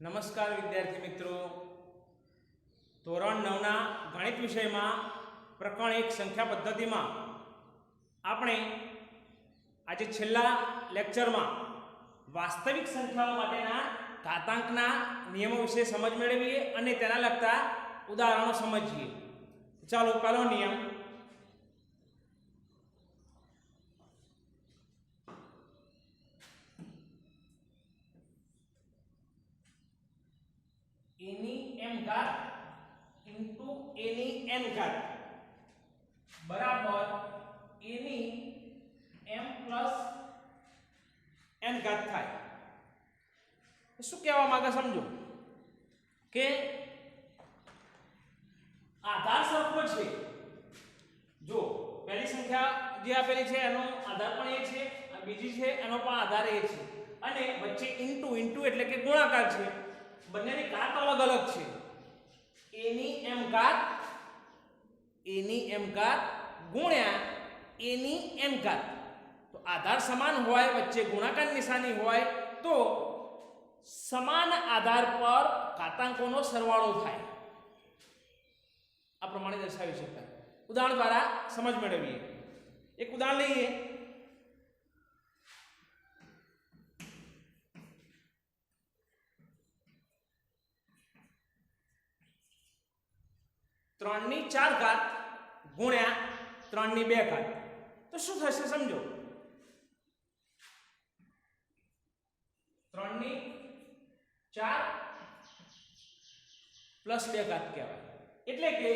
નમસ્કાર વિદ્યાર્થી મિત્રો, ધોરણ 9ના ગણિત વિષયમાં પ્રકરણ 1 સંખ્યા પદ્ધતિમાં આપણે આજે છેલ્લા લેક્ચરમાં વાસ્તવિક સંખ્યાઓ માટેના ઘાતાંકના નિયમો વિશે સમજ મેળવીએ અને તેના લગતા ઉદાહરણો સમજીએ. ચાલો, પહેલો નિયમ એની m ઘાત ઇન્ટુ એની n ઘાત બરાબર એની m પ્લસ n ઘાત થાય. શું કહેવા માંગે સમજો કે આધાર સરખો છે. જો પહેલી સંખ્યા જે આપેલી છે એનો આધાર પણ એ છે, અને બીજી છે એનો પણ આધાર એ છે, અને વચ્ચે ઇન્ટુ એટલે કે ગુણાકાર છે. બંનેની ઘાત અલગ અલગ છે. એની m ઘાત ગુણ્યા એની n ઘાત. તો આધાર સમાન હોય, વચ્ચે ગુણાકાર નિશાની હોય તો સમાન આધાર પર ઘાતાંકોનો સરવાળો થાય. આ પ્રમાણે દર્શાવી શકાય. ઉદાહરણ દ્વારા સમજ મેળવીએ. એક ઉદાહરણ લઈએ. ત્રણની 4 ઘાત ગુણ્યા 3ની 2 ઘાત. તો શું થશે સમજો. 3ની 4 પ્લસ 2 ઘાત કહેવાય. એટલે કે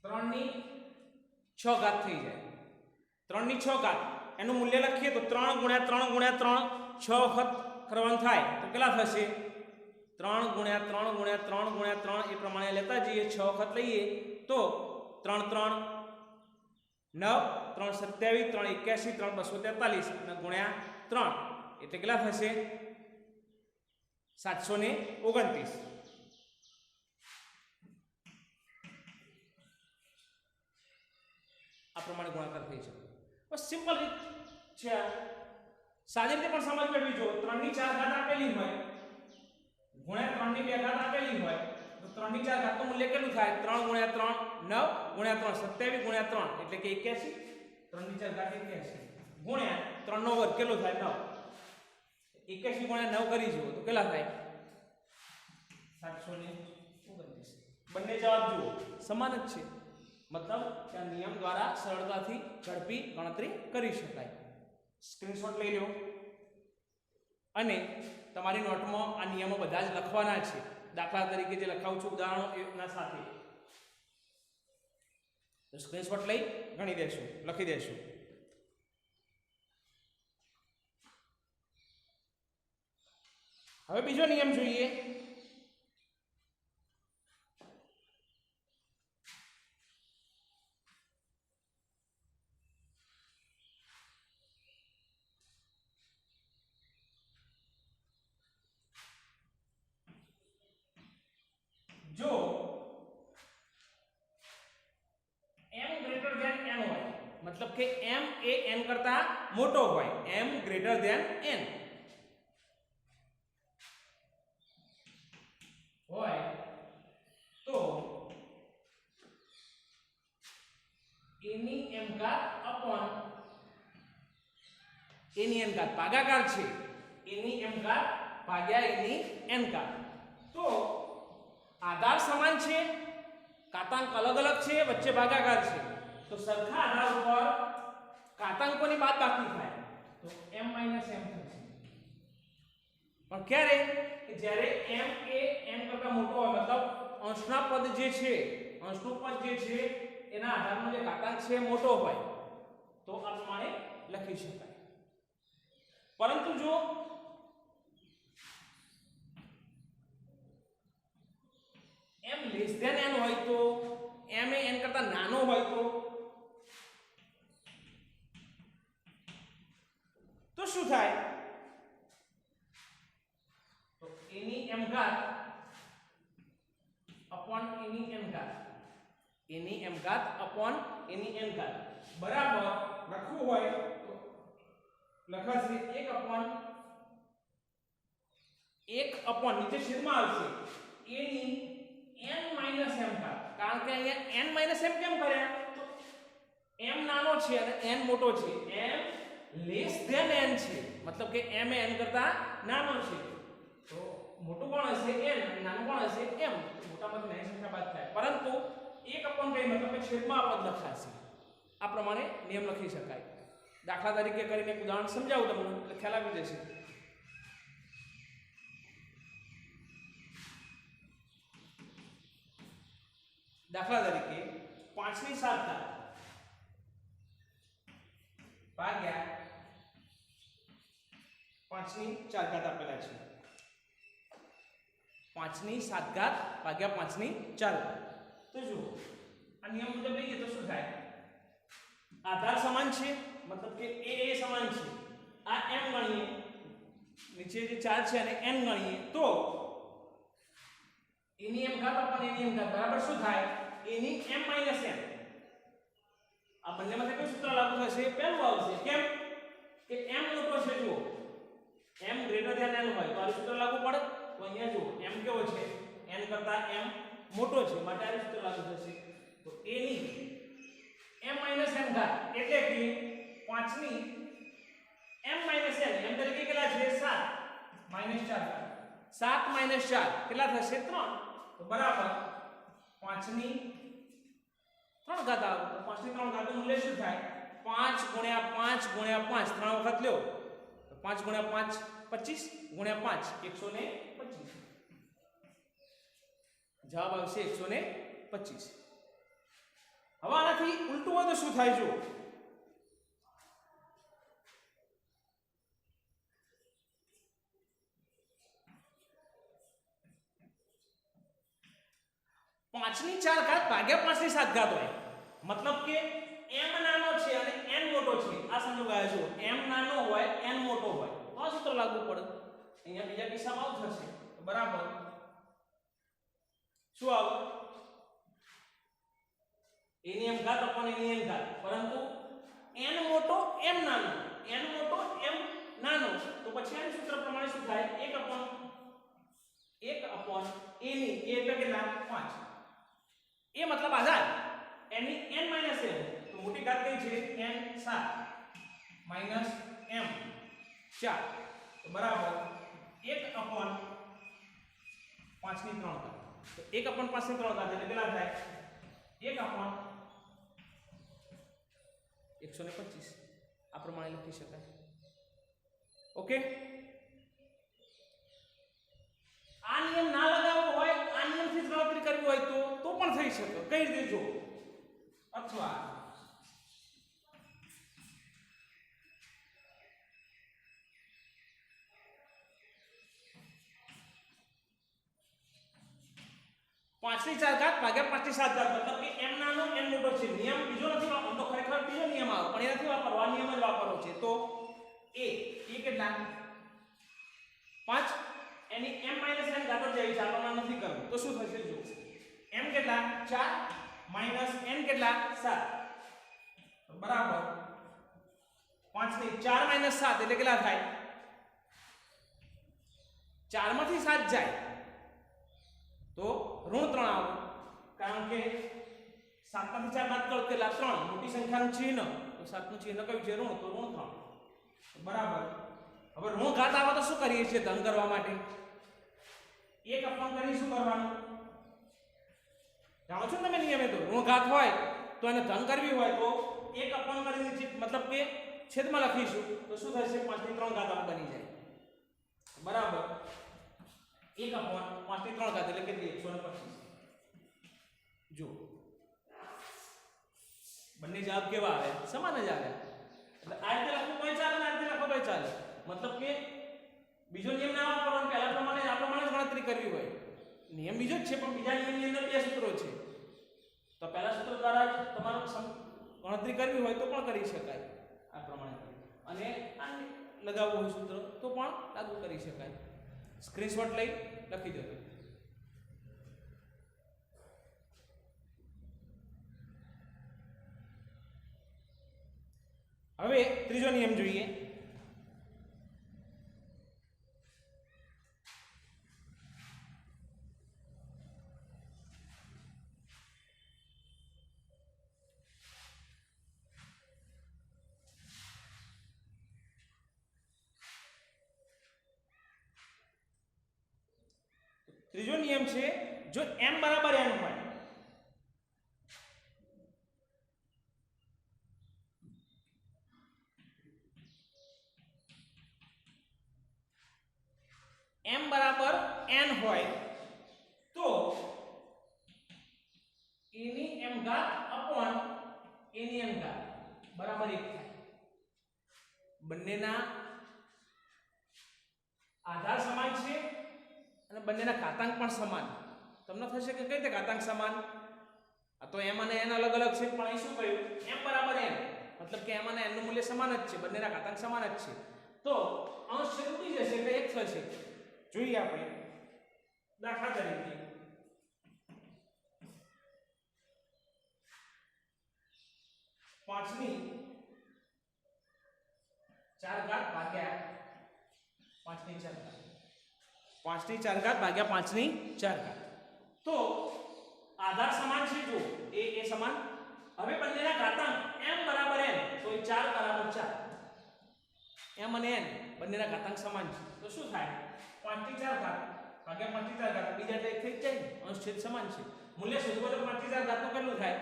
3ની 6 ઘાત થઈ જાય. 3ની 6 ઘાત એનું મૂલ્ય લખીએ તો 3 ગુણ્યા 3 ગુણ્યા 3 6 વખત કરવાનું થાય તો કેટલા થશે? 3 ગુણ્યા 3 ગુણ્યા 3 ગુણ્યા 3 એ પ્રમાણે લેતા જઈએ. 6 વખત લઈએ તો 3 3 9 3 27 3 81 3 243 અને ગુણ્યા 3 એટલે કેટલા થશે? 729. આ પ્રમાણે ગુણાકાર થઈ શકે. બસ સિમ્પલ રીત છે. સાદી રીતે પણ સમજ મેળવી. જો 3ની 4 ઘાત આપેલી હોય ગુણ્યા 3ની 2 ઘાત આપેલી હોય તો 3ની 4 ઘાતનું મૂલ્ય કેટલું થાય? 3 ગુણ્યા 3 9 ગુણ્યા 3 27 ગુણ્યા 3 એટલે કે 81. 3ની 4 ઘાત 81 ગુણ્યા 3 નો વર્ગ કેટલો થાય? 9. 81 ગુણ્યા 9 કરી જુઓ તો કેટલા થાય? 729. બંને જવાબ જુઓ સમાન જ છે. મતલબ કે આ નિયમ દ્વારા સરળતાથી ઝડપી ગણતરી કરી શકાય. સ્ક્રીનશોટ લઈ લો અને તમારી નોટમાં આ નિયમો બધા જ લખવાના છે. દાખલા તરીકે જે લખાવું છું ઉદાહરણો એના સાથે, તો સ્ક્રીનશોટ લઈ ગણી દેશું, લખી દેશું. હવે બીજો નિયમ જોઈએ. જો m ગ્રેટર ધેન n હોય, મતલબ કે m એ n કરતા મોટો હોય, m ગ્રેટર ધેન n હોય તો એની m ઘાત અપોન એની n ઘાત ભાગાકાર છે. એની m ઘાત ભાગ્યા એની n ઘાત. તો આધાર સમાન છે, ઘાતાંક અલગ અલગ છે, વચ્ચે ભાગાકાર છે, તો સરખા આધાર ઉપર ઘાતાંકોની બાદબાકી થાય તો m - m થશે. પણ ક્યારે? કે જ્યારે m એ n કરતા મોટો હોય, મતલબ અંશના પદ જે છે, અંશનું પદ જે છે એના આધારનો જે ઘાતાંક છે મોટો હોય તો આ પ્રમાણે લખી શકાય. પરંતુ જો m લેસ ધેન n હોય તો, m એ n કરતા નાનો હોય તો શું થાય? તો એની m ઘાત અપોન એની n ઘાત, એની m ઘાત અપોન એની n ઘાત બરાબર લખવું હોય તો લખાશે 1 અપોન 1 નીચે છેદમાં આવશે a ની n - m ઘાત, કારણ કે અહીંયા n - m કેમ કર્યા તો m નાનો છે અને n મોટો છે, m લેસ ધેન n છે, મતલબ કે m એ n કરતા નાનો છે, તો મોટું કોણ હશે n અને નાનું કોણ હશે m, મોટામાંથી નાની સંખ્યા બાદ થાય, પરંતુ 1 કઈ મતલબ કે છેદમાં આ પદ લખાશે, આ પ્રમાણે નિયમ લખી શકાય. દાખલા તરીકે કરીને એક ઉદાહરણ સમજાવું તમને એટલે ખ્યાલ આવી જશે. દાખલા તરીકે 5 ની 7 ઘાત ભાગ્યા 5 ની 4 ઘાત આપેલા છે. 5 ની 7 ઘાત ભાગ્યા 5 ની 4 ઘાત. તો જુઓ આ નિયમ મુજબ લઈએ તો શું થાય, આધાર સમાન છે, મતલબ કે a સમાન છે, આ m ગણીએ, નીચે જે 4 છે અને n ગણીએ તો a ની m ઘાત અને a ની m ઘાત બરાબર શું થાય a ની m - n. આ બંનેમાંથી કયું સૂત્ર લાગુ થશે, પહેલું આવશે, કેમ કે m મોટો છે, જુઓ m ગ્રેટર ધેન n હોય તો આ સૂત્ર લાગુ પડે, તો અહીંયા જુઓ m કેવો છે n કરતા m મોટો છે, માટે આ સૂત્ર લાગુ થશે. તો a ની m - n ઘાત એટલે કે 5 ની m - n, m તરીકે કેટલા છે 7 - 4 ઘાત, 7 - 4 કેટલા થશે 3, તો બરાબર 5 ની 3 ઘાત આવે, તો 5 ની 3 ઘાતનું મૂલ્ય શું થાય 5 × 5 × 5, 3 વખત લ્યો તો 5 × 5 25 × 5 125, જવાબ આવશે 125. હવે આનાથી ઉલટું હોય તો શું થાય, જો 5 ની 4 ઘાત ભાગ્યા 5 ની 7 ઘાત હોય, મતલબ કે m નાનો છે અને n મોટો છે, આ સમજાયા જો m નાનો હોય n મોટો હોય તો આ સૂત્ર લાગુ પડે. અહીંયા બીજા કિસ્સામાં આવું થશે, તો બરાબર શું આવે a ની m ઘાત અને a ની n ઘાત, પરંતુ n મોટો m નાનો, n મોટો m નાનો, તો પછી આ સૂત્ર પ્રમાણે શું થાય 1 a ની a એટલે કેટલા 5, એ મતલબ આધાર n ની n - m, તો મોટી ઘાત કઈ છે n 7 - m 4, તો બરાબર 1 / 5 ની 3 ઘાત, તો 1 / 5 ની 3 ઘાત એટલે કેટલા થાય 1 / 125, આ પ્રમાણે લખી શકાય. ઓકે, આ નિયમ ના લગાવવો હોય, આ નિયમથી જ ગણતરી કરવી હોય તો પણ થઈ શકે. કઈ રીતે જો, અથવા 5 ની 4 ઘાત ભાગ્યા 5 ની 7 ઘાત, મતલબ કે m નાનો n મોટો છે. નિયમ બીજો નથી વાપરવો, તો ખરેખર બીજો નિયમ આવે પણ એ નથી વાપરવો, આ નિયમ જ વાપરવો છે. તો a કેટલા 5, એની m - n ઘાત જ આવી છે, આપણને નથી કરવું, તો શું થશે જો m કેટલા 4 - n કેટલા 7, તો બરાબર 5 ની 4 - 7 એટલે કેટલા થાય 4 માંથી 7 જાય તો ઋણ 3 આવે, કારણ કે 7 માંથી 4 બાદ કરો કેટલા 3, મોટી સંખ્યાનું ચિહ્ન, તો 7 નું ચિહ્ન કયું છે ઋણ, તો ઋણ 3, બરાબર. હવે ઋણ ઘાત આવે તો શું કરીએ છીએ ધન કરવા માટે 1 અપન કરી શું કરવાનું જાણો છો તમે નિયમ, તો ઋણ ઘાત હોય તો એને ધન કરવી હોય તો 1 અપન કરીને મતલબ કે છેદમાં લખીશું તો શું થશે 5 ની 3 ઘાત બની જાય, બરાબર 1 / 5 ની 3 ઘાત એટલે કેટલી 125. જો બંને જવાબ કેવા આવે સમાન જ આવે, એટલે આ રીતે લખવું કોઈ ચાલે, આ રીતે લખવું કોઈ ચાલે, મતલબ કે બીજો નિયમ ના વાપરવાનો, પહેલા પ્રમાણે આ પ્રમાણે ગણતરી કરવી હોય. નિયમ બીજો જ છે પણ બીજા નિયમની અંદર બે સૂત્રો છે, તો પહેલા સૂત્ર દ્વારા જ તમારે ગણતરી કરવી હોય તો પણ કરી શકાય આ પ્રમાણે, અને આ લગાવવું હોય સૂત્ર તો પણ લાગુ કરી શકાય. સ્ક્રીનશોટ લઈ લખી દો. હવે ત્રીજો નિયમ જોઈએ. ત્રીજો નિયમ છે જો m બરાબર n હોય m બરાબર n હોય તો a ની m ઘાત અપોન a ની m ઘાત બરાબર 1 થાય બંનેના આધાર સમાન છે અને બંનેના ઘાતાંક પણ સમાન તમને થશે કે કઈ રીતે ઘાતાંક સમાન આ તો m અને n અલગ અલગ છે પણ અહીં શું કહ્યું m બરાબર n મતલબ કે m અને n નું મૂલ્ય સમાન જ છે બંનેના ઘાતાંક સમાન જ છે તો અંશ છે તૂટી જશે એટલે 1 થશે જોઈએ આપણે દાખલા તરીકે 5 ની 4 ઘાત ભાગ્યા 5 ની 4 ઘાત 5 ની 4 ઘાત ભાગ્યા 5 ની 4 ઘાત તો આધાર સમાન છે જો એ સમાન હવે બંનેના ઘાતાંક m બરાબર n તો એ 4 બરાબર 4 m અને n બંનેના ઘાતાંક સમાન છે તો શું થાય 5 ની 4 ઘાત ભાગ્યા 5 ની 4 ઘાત બીજા તો એક થઈ જાય ને અંશ છેદ સમાન છે મૂલ્ય શોધવું તો 5 ની 4 ઘાત નું કેટલું થાય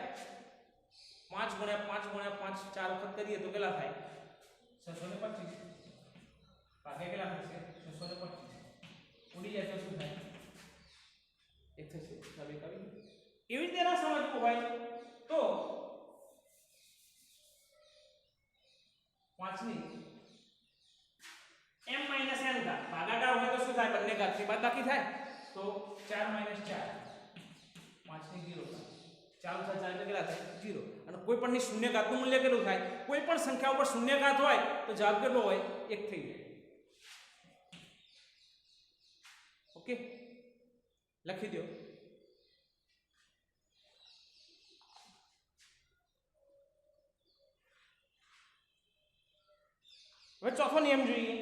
5 ગુણ્યા 5 ગુણ્યા 5 4 વખત કરીએ તો કેટલા થાય 625 ભાગ્યા કેટલા થશે 625 ઉડી જાય તો શું થાય એક થશે હવે કરી એવી રીતે ના સમજવું હોય તો 5 ની m n ઘાત ભાગાકાર હોય તો શું થાય બંને ઘાતથી બાદબાકી થાય તો 4 - 4 5 ની 0 ચાલુ થાય 4 એટલે કેટલા થાય 0 અને કોઈ પણ ની શૂન્ય ઘાતનું મૂલ્ય કેટલું થાય કોઈ પણ સંખ્યા ઉપર શૂન્ય ઘાત હોય તો જવાબ કેટલો હોય 1 થઈ જાય ઓકે લખી દો હવે ચોથો નિયમ જોઈએ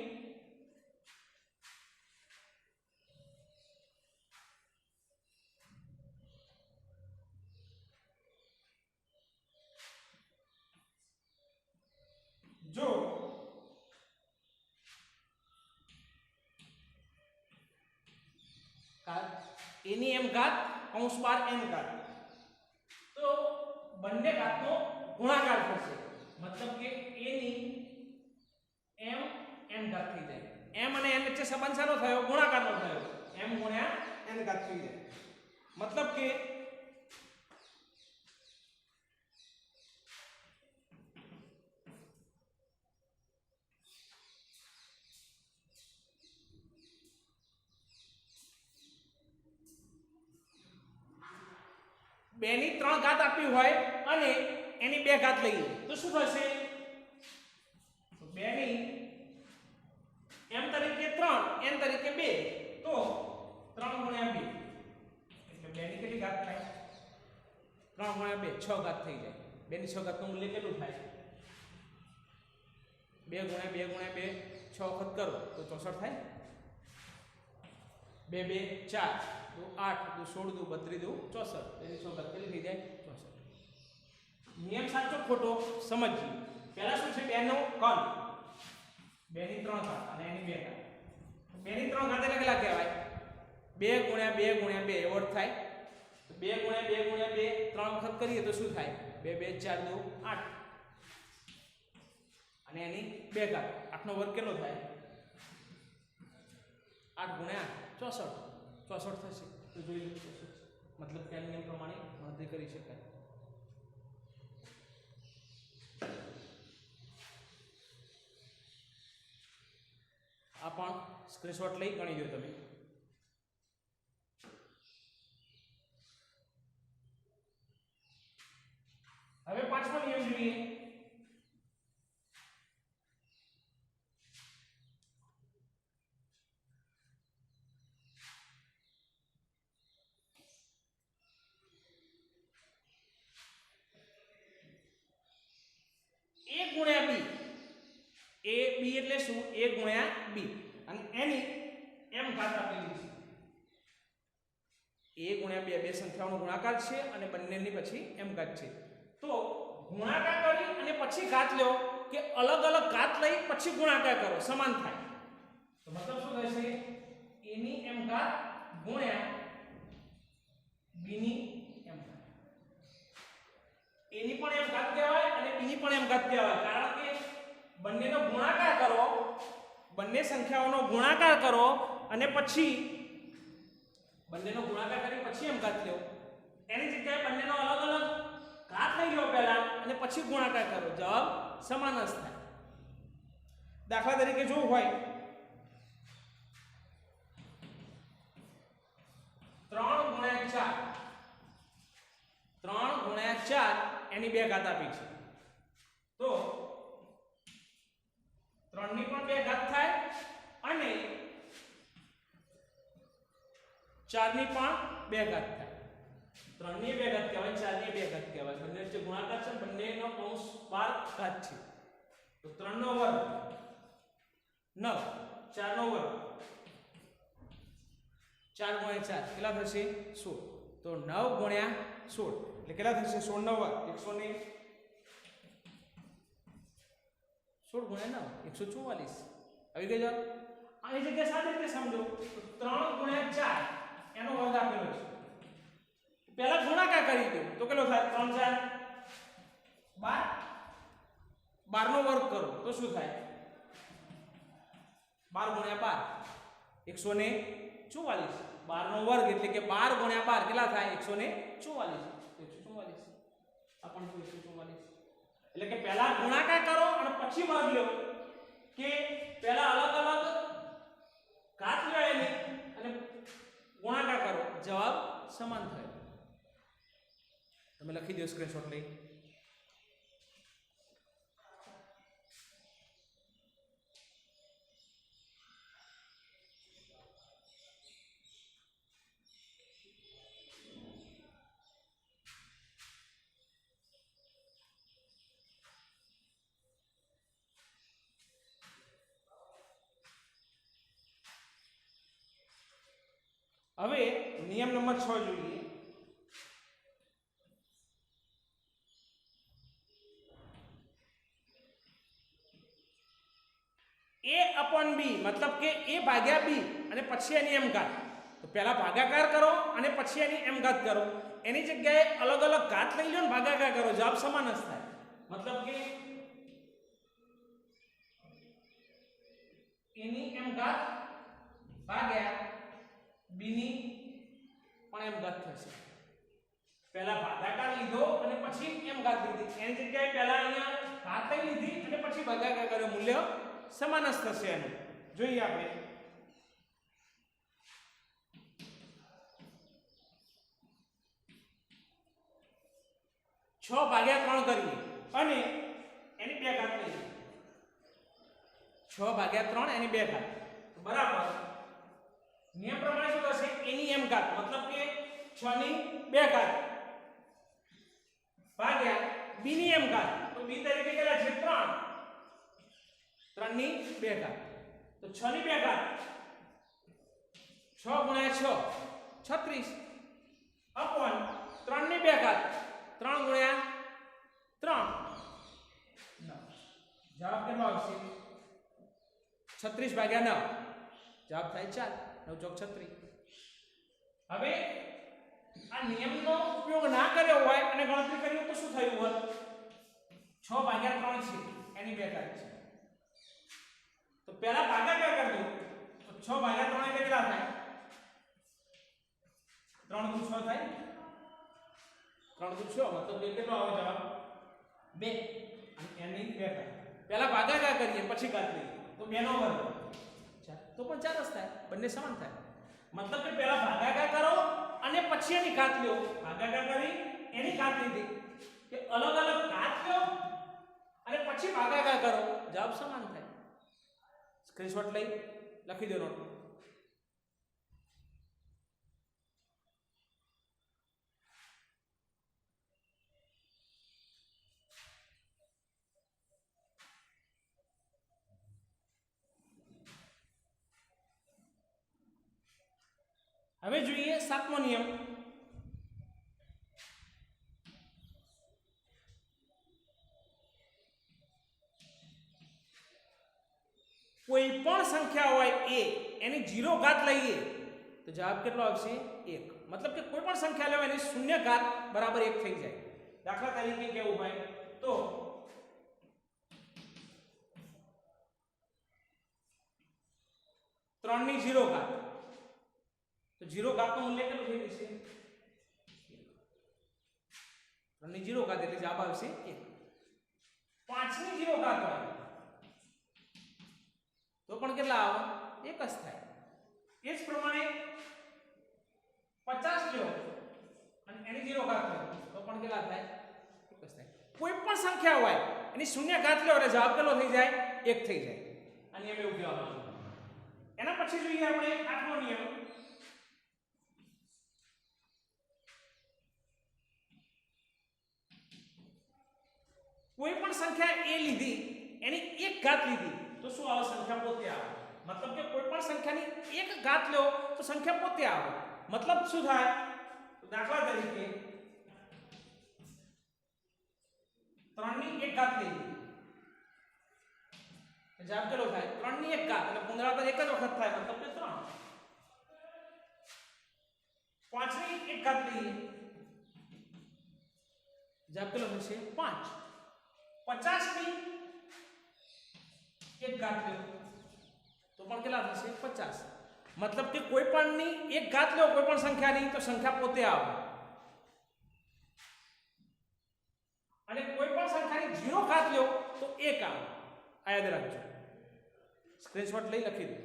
જો a ની m ઘાત કૌંસ બાર n ઘાત તો બંને ઘાતનો ગુણાકાર થશે મતલબ કે a ની m n ઘાત થઈ જાય m અને n વચ્ચે સંબંધ શાનો થયો ગુણાકારનો થયો m ગુણ્યા n ઘાત થઈ જાય મતલબ કે બે ની 3 ઘાત આપી હોય અને એની 2 ઘાત લઈએ તો શું થશે તો 2 ની m તરીકે 3 n તરીકે 2 તો 3 ગુણ્યા 2 એટલે 2 ની કેટલી ઘાત થાય 3 ગુણ્યા 2 6 ઘાત થઈ જાય 2 ની 6 ઘાતનું મૂલ્ય કેટલું થાય 2 ગુણ્યા 2 ગુણ્યા 2 6 વખત કરો તો 64 થાય 2 2 4 2 8 2 16 2 32 2 64 તેની 6 ઘાત કેટલી થઈ જાય 64 નિયમ સાચો ખોટો સમજીએ પહેલા શું છે 2 નો કર્લ 2 ની 3 ઘાત અને એની 2 ઘાત 2 ની 3 ઘાત એટલે કેટલા કહેવાય 2 ગુણ્યા 2 ગુણ્યા 2 એવો અર્થ થાય તો 2 ગુણ્યા 2 ગુણ્યા 2 3 વખત કરીએ તો શું થાય 2 2 4 2 8 અને એની 2 ઘાત 8 નો વર્ગ કેટલો થાય 8 ગુણ્યા 64 64 થશે તો જોઈ લો મતલબ કે આ નિયમ પ્રમાણે ગણતરી કરી શકાય આ પણ સ્ક્રીનશોટ લઈ ગણી લો તમે હવે પાંચમો નિયમ જોઈએ a ગુણ્યા b a b એટલે શું a ગુણ્યા b અને એની m ઘાત આપેલી છે a ગુણ્યા 2 બે સંખ્યાઓનો ગુણાકાર છે અને બંનેની પછી m ઘાત છે તો ગુણાકાર કરી અને પછી ઘાત લો કે અલગ અલગ ઘાત લઈ પછી ગુણાકાર કરો સમાન થાય તો મતલબ શું થશે a ની m ઘાત ગુણ્યા b ની m ઘાત a ની પણ m ઘાત કહેવાય અને b ની પણ m ઘાત કહેવાય કારણ કે બંનેનો ગુણાકાર કરો બંને સંખ્યાઓનો ગુણાકાર કરો અને પછી બંનેનો ગુણાકાર કરી પછી m ઘાત લ્યો એની જગ્યાએ બંનેનો અલગ અલગ ઘાત લઈ લો પહેલા અને પછી ગુણાકાર કરો જવાબ સમાન જ થાય દાખલા તરીકે જો હોય 3 ગુણ્યા 4 એની બે ઘાત આપી છે તો 3 ની પણ બે ઘાત થાય અને 4 ની પણ બે ઘાત થાય 3 ની બે ઘાત કહેવાય 4 ની બે ઘાત કહેવાય બંને વચ્ચે ગુણાકાર છે બંનેનો કૌંસ 12 ઘાત છે તો 3 નો વર્ગ 9 4 નો વર્ગ 4 ગુણ્યા 4 કેટલા થશે 16 તો 9 ગુણ્યા 16 એટલે કેટલા થશે 16 નો વર્ગ 16 ગુણ્યા 9 144 આવી ગયો જવાબ આની જગ્યાએ સાદી રીતે સમજો 3 ગુણ્યા 4 એનો વર્ગ આપેલો છે પહેલા ગુણાકાર કરી દો તો કેટલો થાય 3 4 12 નો વર્ગ કરો તો શું થાય 12 ગુણ્યા 12 144 12 નો વર્ગ એટલે કે 12 ગુણ્યા 12 કેટલા થાય 144 આ પણ 144 એટલે કે પહેલા ગુણાકાર કરો અને પછી વર્ગ લો કે પહેલા અલગ અલગ ઘાત લો અને ગુણાકાર કરો જવાબ સમાન થાય તમે લખી દો સ્ક્રીનશોટ લઈ હવે નિયમ નંબર 6 જોઈએ a/b मतलब કે a ભાગ્યા b અને પછી એની m ઘાત તો પહેલા ભાગાકાર કરો અને પછી એની m ઘાત કરો એની જગ્યાએ અલગ અલગ ઘાત લઈ લો ને ભાગાકાર કરો જવાબ સમાન જ થાય मतलब કે a ની m ઘાત ભાગ્યા b ની પણ m ઘાત થશે પહેલા ભાગાકાર લીધો અને પછી m ઘાત લીધી એની જગ્યાએ પહેલા અહીંયા ઘાત લઈ લીધી અને પછી ભાગાકાર કર્યો મૂલ્ય સમાન જ થશે એનું જોઈએ આપણે 6 ભાગ્યા 3 કરીએ અને એની બે ઘાત લઈએ 6 ભાગ્યા 3 એની બે ઘાત બરાબર નિયમ પ્રમાણે શું થશે a ની m ઘાત मतलब કે 6 ની બે ઘાત ભાગ્યા b ની m ઘાત તો b તરીકે કેટલા છે 3 ની બે ઘાત તો 6 ની બે ઘાત 6 ગુણ્યા 6 36 अपॉन 3 ની બે ઘાત 3 ગુણ્યા 3 9 જવાબ કેટલો આવશે 36 ભાગ્યા 9 જવાબ થાય 4 9 ચોક 36 હવે આ નિયમનો ઉપયોગ ના કર્યો હોય અને ગણતરી કરી હોય તો શું થયું હોત 6 ભાગ્યા 3 છે એની બે ઘાત છે તો પહેલા ભાગાકાર કરી દો તો 6 ભાગ્યા 3 એટલે કેટલા થાય 3 * 6 થાય 3 * 6 मतलब કેટલો આવે જવાબ 2 અને એની બે ઘાત પહેલા ભાગાકાર કરીએ પછી ઘાત લઈએ તો 2 નો વર્ગ 4 તો પણ 4 જ થાય બંને સમાન થાય मतलब કે પહેલા ભાગાકાર કરો અને પછી એની ઘાત લો ભાગાકાર કરી એની ઘાત લીધી કે અલગ અલગ ઘાત લો અને પછી ભાગાકાર કરો જવાબ સમાન થાય સ્ક્રીનશોટ લઈ લખી દો નોટ હવે જોઈએ 7મો નિયમ કોઈ પણ સંખ્યા હોય a એની 0 ઘાત લઈએ તો જવાબ કેટલો આવશે 1 मतलब કે કોઈ પણ સંખ્યા લો એની શૂન્ય ઘાત બરાબર 1 થઈ જાય. દાખલા તરીકે કેવું હોય તો 3 ની 0 ઘાત, તો 0 ઘાત નું મૂલ્ય કેટલું થઈ જશે? 3 ની 0 ઘાત એટલે જવાબ આવશે 1. 5 ની 0 ઘાત હોય તો પણ કેટલા આવે? 1 જ થાય. એ જ પ્રમાણે 50 લો અને એની 0 ઘાત લો તો પણ કેટલા થાય? 1 જ થાય. કોઈ પણ સંખ્યા હોય એની શૂન્ય ઘાત લો એટલે જવાબ કેટલો થઈ જાય? 1 થઈ જાય. આ નિયમ એવું કહેવામાં આવે છે. એના પછી જોઈએ આપણે 8મો નિયમ. કોઈ પણ સંખ્યા a લીધી એની 1 ઘાત લીધી તો શું આવે? સંખ્યા પોતે આવે. મતલબ કે કોઈ પણ સંખ્યાની 1 ઘાત લો તો સંખ્યા પોતે આવે. મતલબ શું થાય? તો દાખલા તરીકે 3 ની 1 ઘાત લીધી તો જવાબ કેટલો થાય? 3 ની 1 ઘાત એટલે પુનરાવર્તન એક જ વખત થાય મતલબ કે 3. 5 ની 1 ઘાત લીધી જવાબ કેટલો થશે? 5. 50 ની 1 ઘાત લો તો પણ કેટલા થશે? 50. મતલબ કે કોઈ પણ ની 1 ઘાત લો કોઈ પણ સંખ્યાની તો સંખ્યા પોતે આવે. અને કોઈ પણ સંખ્યાની 0 ઘાત લો તો 1 આવે. આ યાદ રાખજો. સ્ક્રીનશોટ લઈ લખી દો.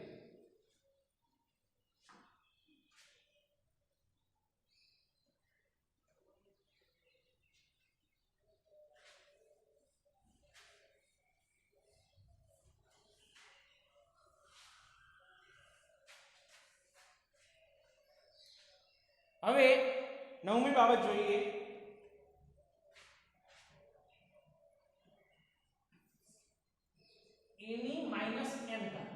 હવે 9મી બાબત જોઈએ. a ની -n ઘાત.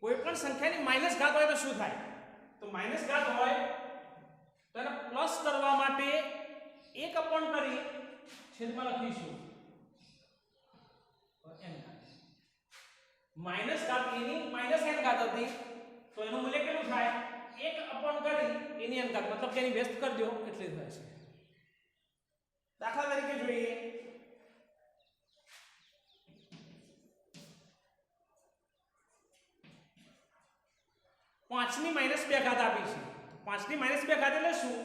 કોઈ પણ સંખ્યાની માઈનસ ઘાત હોય તો શું થાય? તો માઈનસ ઘાત હોય તો એને પ્લસ કરવા માટે 1 અપોન કરી છેદમાં લખીશું n ઘાત. માઈનસ ઘાત a ની -n ઘાત હતી તો એનું મૂલ્ય કેટલું થાય? 1 અપોન કરી એની n ઘાત મતલબ કે એની વ્યસ્ત કરી દો એટલે થાય છે. દાખલા તરીકે જોઈએ 5 ની -2 ઘાત આપી છે. 5 ની -2 ઘાત એટલે શું?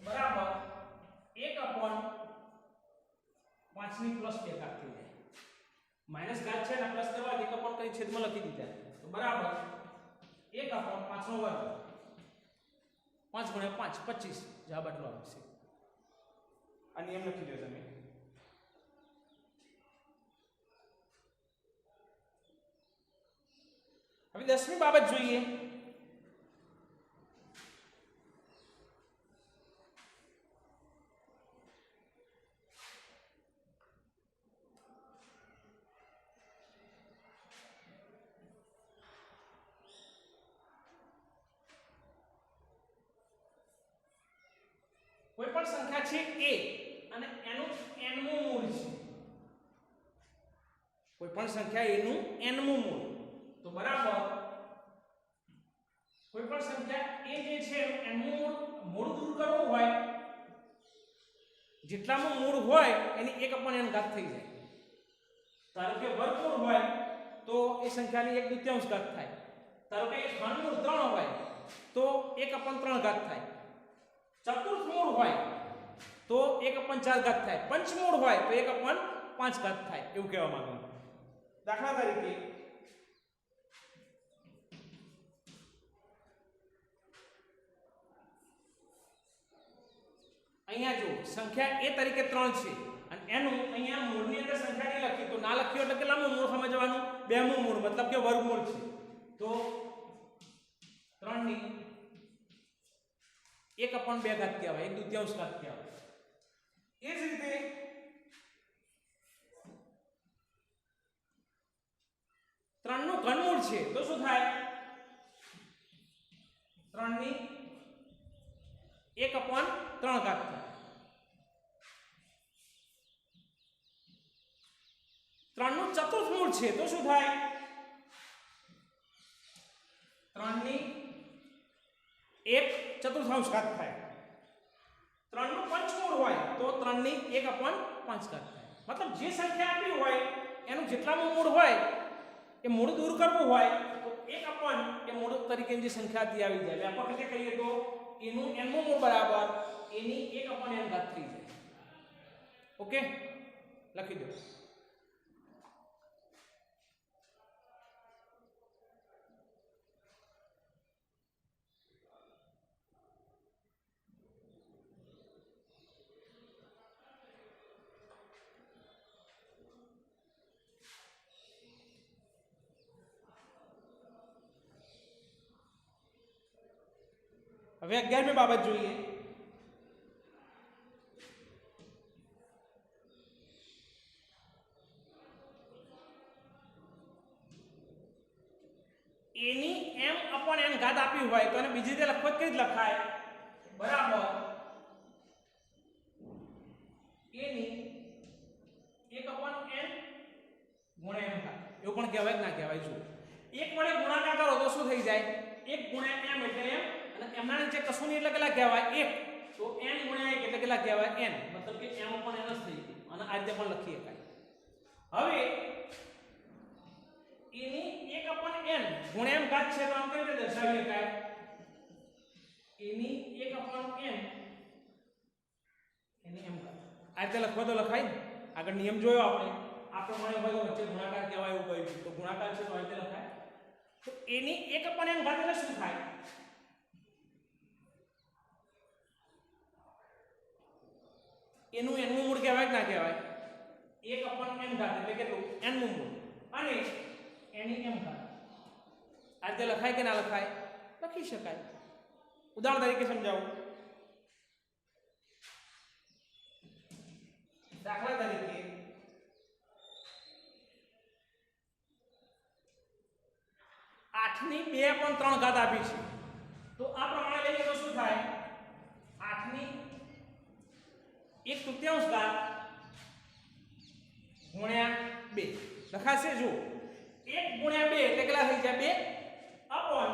બરાબર 1 અપોન 5 ની +2 ઘાત થઈ જાય. માઈનસ ઘાત છે ને પ્લસ કરવા 1 અપોન કરી છેદમાં લખી દીધા તો બરાબર 1 અપોન 5 નો વર્ગ. 5 ગુણ્યા 5 25 જવાબ આટલો આવશે. આ નિયમ લખી દો તમે. હવે 10મી બાબત જોઈએ. કોઈ પણ સંખ્યા છે a અને એનું nમું મૂળ છે. કોઈ પણ સંખ્યા a નું nમું મૂળ તો બરાબર કોઈ પણ સંખ્યા a જે છે nમું મૂળ દૂર કરવું હોય જેટલાનું મૂળ હોય એની 1 અપોન n ઘાત થઈ જાય. ધારો કે વર્ગમૂળ હોય તો એ સંખ્યાની 1/2 ઘાત થાય. ધારો કે ઘનમૂળ 3 હોય તો 1 અપોન 3 ઘાત થાય. ચતુર્થ મૂળ હોય તો 1 અપોન 4 ઘાત થાય. પંચમૂળ હોય તો 1 અપોન 5 ઘાત થાય એવું કહેવા માંગુ. દાખલા તરીકે અહીંયા જો સંખ્યા a તરીકે 3 છે અને એનું અહીંયા મૂળની અંદર સંખ્યા નહીં લખી તો ના લખ્યો એટલે કેટલામું મૂળ સમજવાનું? 2મું મૂળ મતલબ કે વર્ગમૂળ છે. તો 3 ની 1 અપોન 2 ઘાત કહેવાય. 1/2 ઘાત કહેવાય. એ જ રીતે 3 નું ઘનમૂળ છે તો શું થાય? 3 ની 1 અપોન 3 ઘાત થાય. 3 નું ચતુર્થ મૂળ છે તો શું થાય? 3 ની 1 ચતુર્થાંશ ઘાત થાય. 3 નું પંચમૂળ હોય તો 3 ની 1/5 ઘાત થાય. મતલબ જે સંખ્યા આપી હોય એનું જેટલાનું મૂળ હોય એ મૂળ દૂર કરવું હોય તો 1 એ મૂળ તરીકેની જે સંખ્યા હતી આવી જાય. આપણે રીતે કહીએ તો એનું n નું મૂળ બરાબર એની 1/n ઘાત થઈ જાય. ઓકે, લખી દો. હવે 11મી બાબત જોઈએ. એની m/n ઘાત આપી હોય તો એને બીજી રીતે લખવો કઈ રીતે લખાય? બરાબર એની 1/n ગુણ્યા m ઘાત. એવું પણ કહેવાય કે ના કહેવાય? જો 1 વડે ગુણાકાર કરો તો શું થઈ જાય? 1 ગુણ્યા m એટલે m, અને એમના નીચે કશું નહીં એટલે કેટલા કહેવાય? 1. તો n ગુણ્યા 1 એટલે કેટલા કહેવાય? n. મતલબ કે m/n જ થઈ ગયું. અને આ રીતે પણ લખી શકાય. હવે એની 1/n ગુણ્યા m ઘાત છે તો આમ કઈ રીતે દર્શાવી શકાય? એની 1/n એની m ઘાત. આ રીતે લખવા તો લખાય ને. આગળ નિયમ જોયો આપણે. આ પ્રમાણે હોય તો વચ્ચે ગુણાકાર કહેવાય એવું કહ્યું. તો ગુણાકાર છે તો આ રીતે લખાય. તો એની 1/n ઘાત એટલે શું થાય? એનું n નું મૂળ કહેવાય કે ના કહેવાય? 1/n ઘાત એટલે કેટલું? n નું મૂળ અને એની m ઘાત. આ રીતે લખાય કે ના લખાય? લખી શકાય. ઉદાહરણ તરીકે સમજાવું. દાખલા તરીકે 8 ની 2/3 ઘાત આપી છે. તો આ પ્રમાણે લઈએ તો શું થાય? 8 ની 1/3 ઘાત ગુણ્યા 2 લખાશે. જો 1 ગુણ્યા 2 એટલે કેટલા થઈ જાય? 2/3.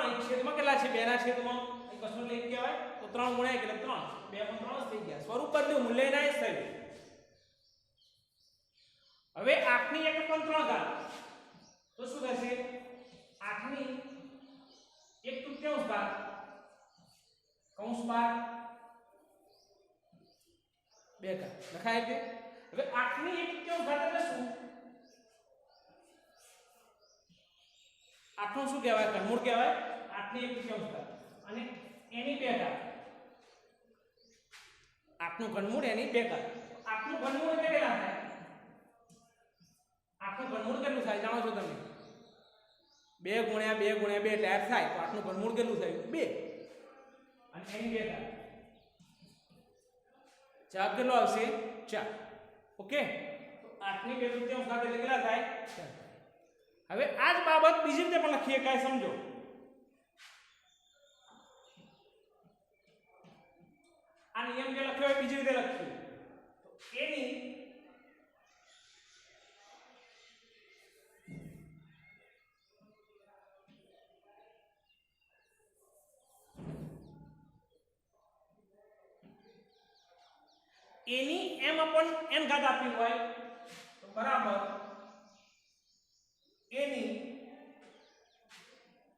અહીં છેદમાં કેટલા છે? 2 ના છેદમાં અહીં કશું લઈ કહેવાય તો 3 ગુણ્યા 1 એટલે 3. 2/3 થઈ ગયા. સ્વરૂપ બદલ્યું, મૂલ્ય ના જ થયું. હવે 8 ની 1/3 ઘાત તો શું થશે? 8 ની 1/3 ઘાત કૌંસ બાર 2 ઘાત લખાય છે. હવે 8 ની 1/3 ઘાત એટલે શું? 8 નું શું કહેવાય? ઘનમૂળ કહેવાય. 8 ની 1/3 ઘાત અને એની 2 ઘાત. 8 નું ઘનમૂળ એની 2 ઘાત. 8 નું ઘનમૂળ એટલે કેટલા થાય? 8 નું ઘનમૂળ કેટલું થાય જાણો છો તમે? 2 ગુણ્યા 2 ગુણ્યા 2 એટલે 8 થાય. તો 8 નું ઘનમૂળ કેટલું થયું? 2. અને એની 2 ઘાત. જવાબ કેટલો આવશે? 4. ઓકે, તો 8 ની 2/3 ઘાત એટલે કેટલા થાય? 4. હવે આ જ બાબત બીજી રીતે પણ લખીએ. કાય સમજો. આ નિયમ જે લખ્યો હોય બીજી રીતે લખીએ. તો એની m/n ઘાત આપી હોય તો બરાબર એની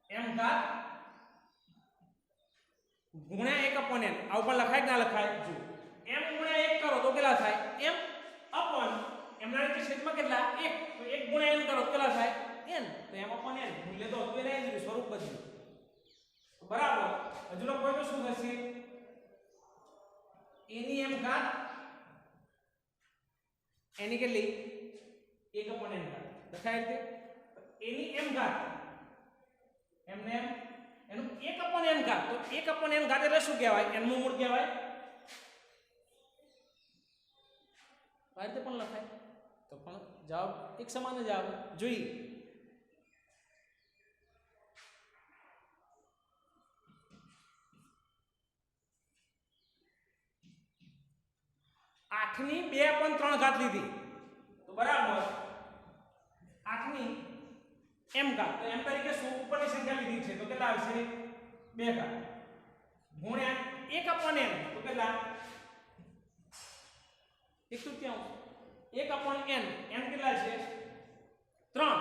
m ઘાત ગુણ્યા 1/n. આ ઉપર લખાય કે ના લખાય? જો m ગુણ્યા 1 કરો તો કેટલા થાય? m/n. એમના નીચે છેદમાં કેટલા? 1. તો 1 ગુણ્યા n કરો તો કેટલા થાય? n. તો m/n મૂલ્ય તો હતું નહીં, સ્વરૂપ બદલ્યું. તો બરાબર હજુ લખો તો શું થશે? એની m ઘાત એની કેટલી? 1/n ઘાત લખાય છે. એની m ઘાત એમને એનું 1/n ઘાત. તો 1/n ઘાત એટલે શું કહેવાય? n નું મૂળ કહેવાય. આ રીતે પણ લખાય તો પણ જવાબ એક સમાન જ આવે. જોઈએ 8 ની 2/3 ઘાત લીધી તો બરાબર 8 ની m ઘાત. તો m તરીકે શું ઉપરની સંખ્યા લીધી છે તો કેટલા આવશે? 2 ઘાત. ગુણ્યા 1/n તો કેટલા 1/3 1/n n કેટલા છે 3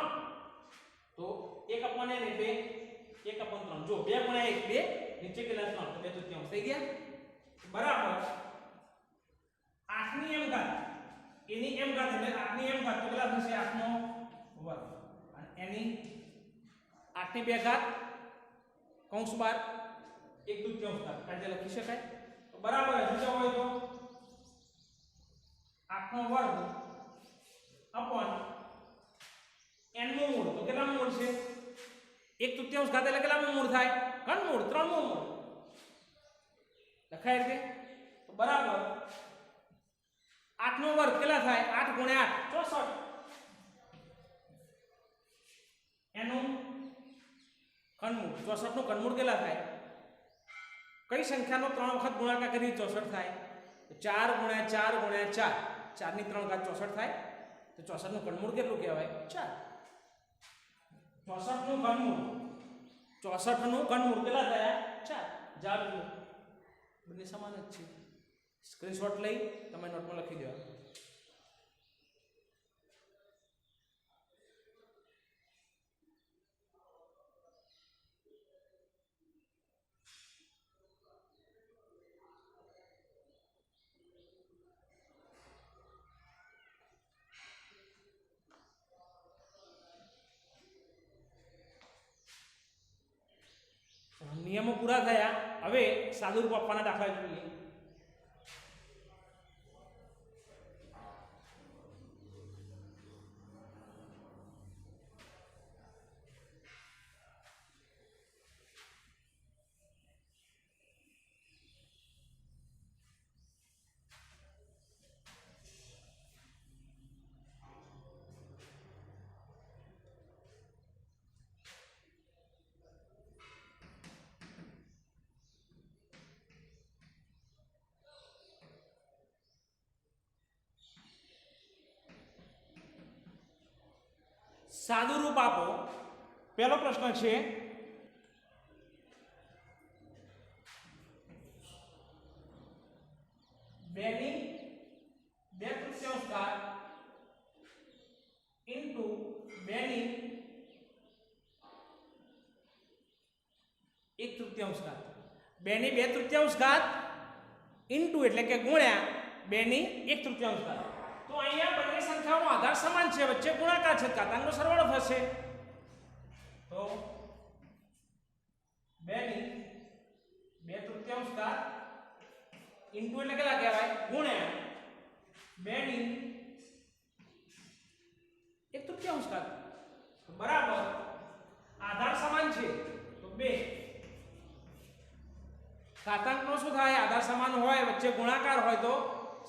તો 1/n એટલે 1/3 જો 2 × 1 2 નીચે કેટલા 3 તો 2/3 થઈ ગયા બરાબર 8 ની m ઘાત એની m ઘાત એટલે 8 ની m ઘાત તો કેટલા થશે 8 નો વર્ગ અને એની 8 ની 2 ઘાત કૌંસ બાર 1/3 ઘાત કાઢી લખી શકાય તો બરાબર જો હોય તો 8 નો વર્ગ અપોન n નું મૂળ તો કેટલા મૂળ છે 1/3 ઘાત એટલે કેટલા મૂળ થાય ઘનમૂળ 3 નું મૂળ લખાય રીતે તો બરાબર 8 નો વર્ગ કેટલા થાય 8 × 8 64 એનું ઘનમૂળ 64 નું ઘનમૂળ કેટલા થાય કઈ સંખ્યાનો 3 વખત ગુણાકાર કરી 64 થાય તો 4 × 4 × 4 4 ની 3 ઘાત 64 થાય તો 64 નું ઘનમૂળ કેટલું કહેવાય 4 64 નું ઘનમૂળ 64 નું ઘનમૂળ કેટલા થયા 4 જવાબ જુઓ બંને સમાન જ છે સ્ક્રીનશોટ લઈ તમે નોટમાં લખી દેવા નિયમો પૂરા થયા હવે સાદુરૂપ આપવાના દાખલા જોઈએ સાદુરૂપ આપો પહેલો પ્રશ્ન છે બેની 2/3 ઘાત ઇન્ટુ બેની 1/3 ઘાત બેની 2/3 ઘાત ઇન્ટુ એટલે કે ગુણ્યા બેની 1/3 ઘાત તો અહીંયા બંને સંખ્યાઓનો આધાર સમાન છે વચ્ચે ગુણાકાર છે ઘાતાંકનો સરવાળો થશે તો 2 ની 2/3 ઘાત ઇન્ટુ એટલે કેટલા કહેવાય ગુણ્યા 2 ની 1/3 ઘાત તો બરાબર આધાર સમાન છે તો 2 ઘાતાંકનો શું થાય આધાર સમાન હોય વચ્ચે ગુણાકાર હોય તો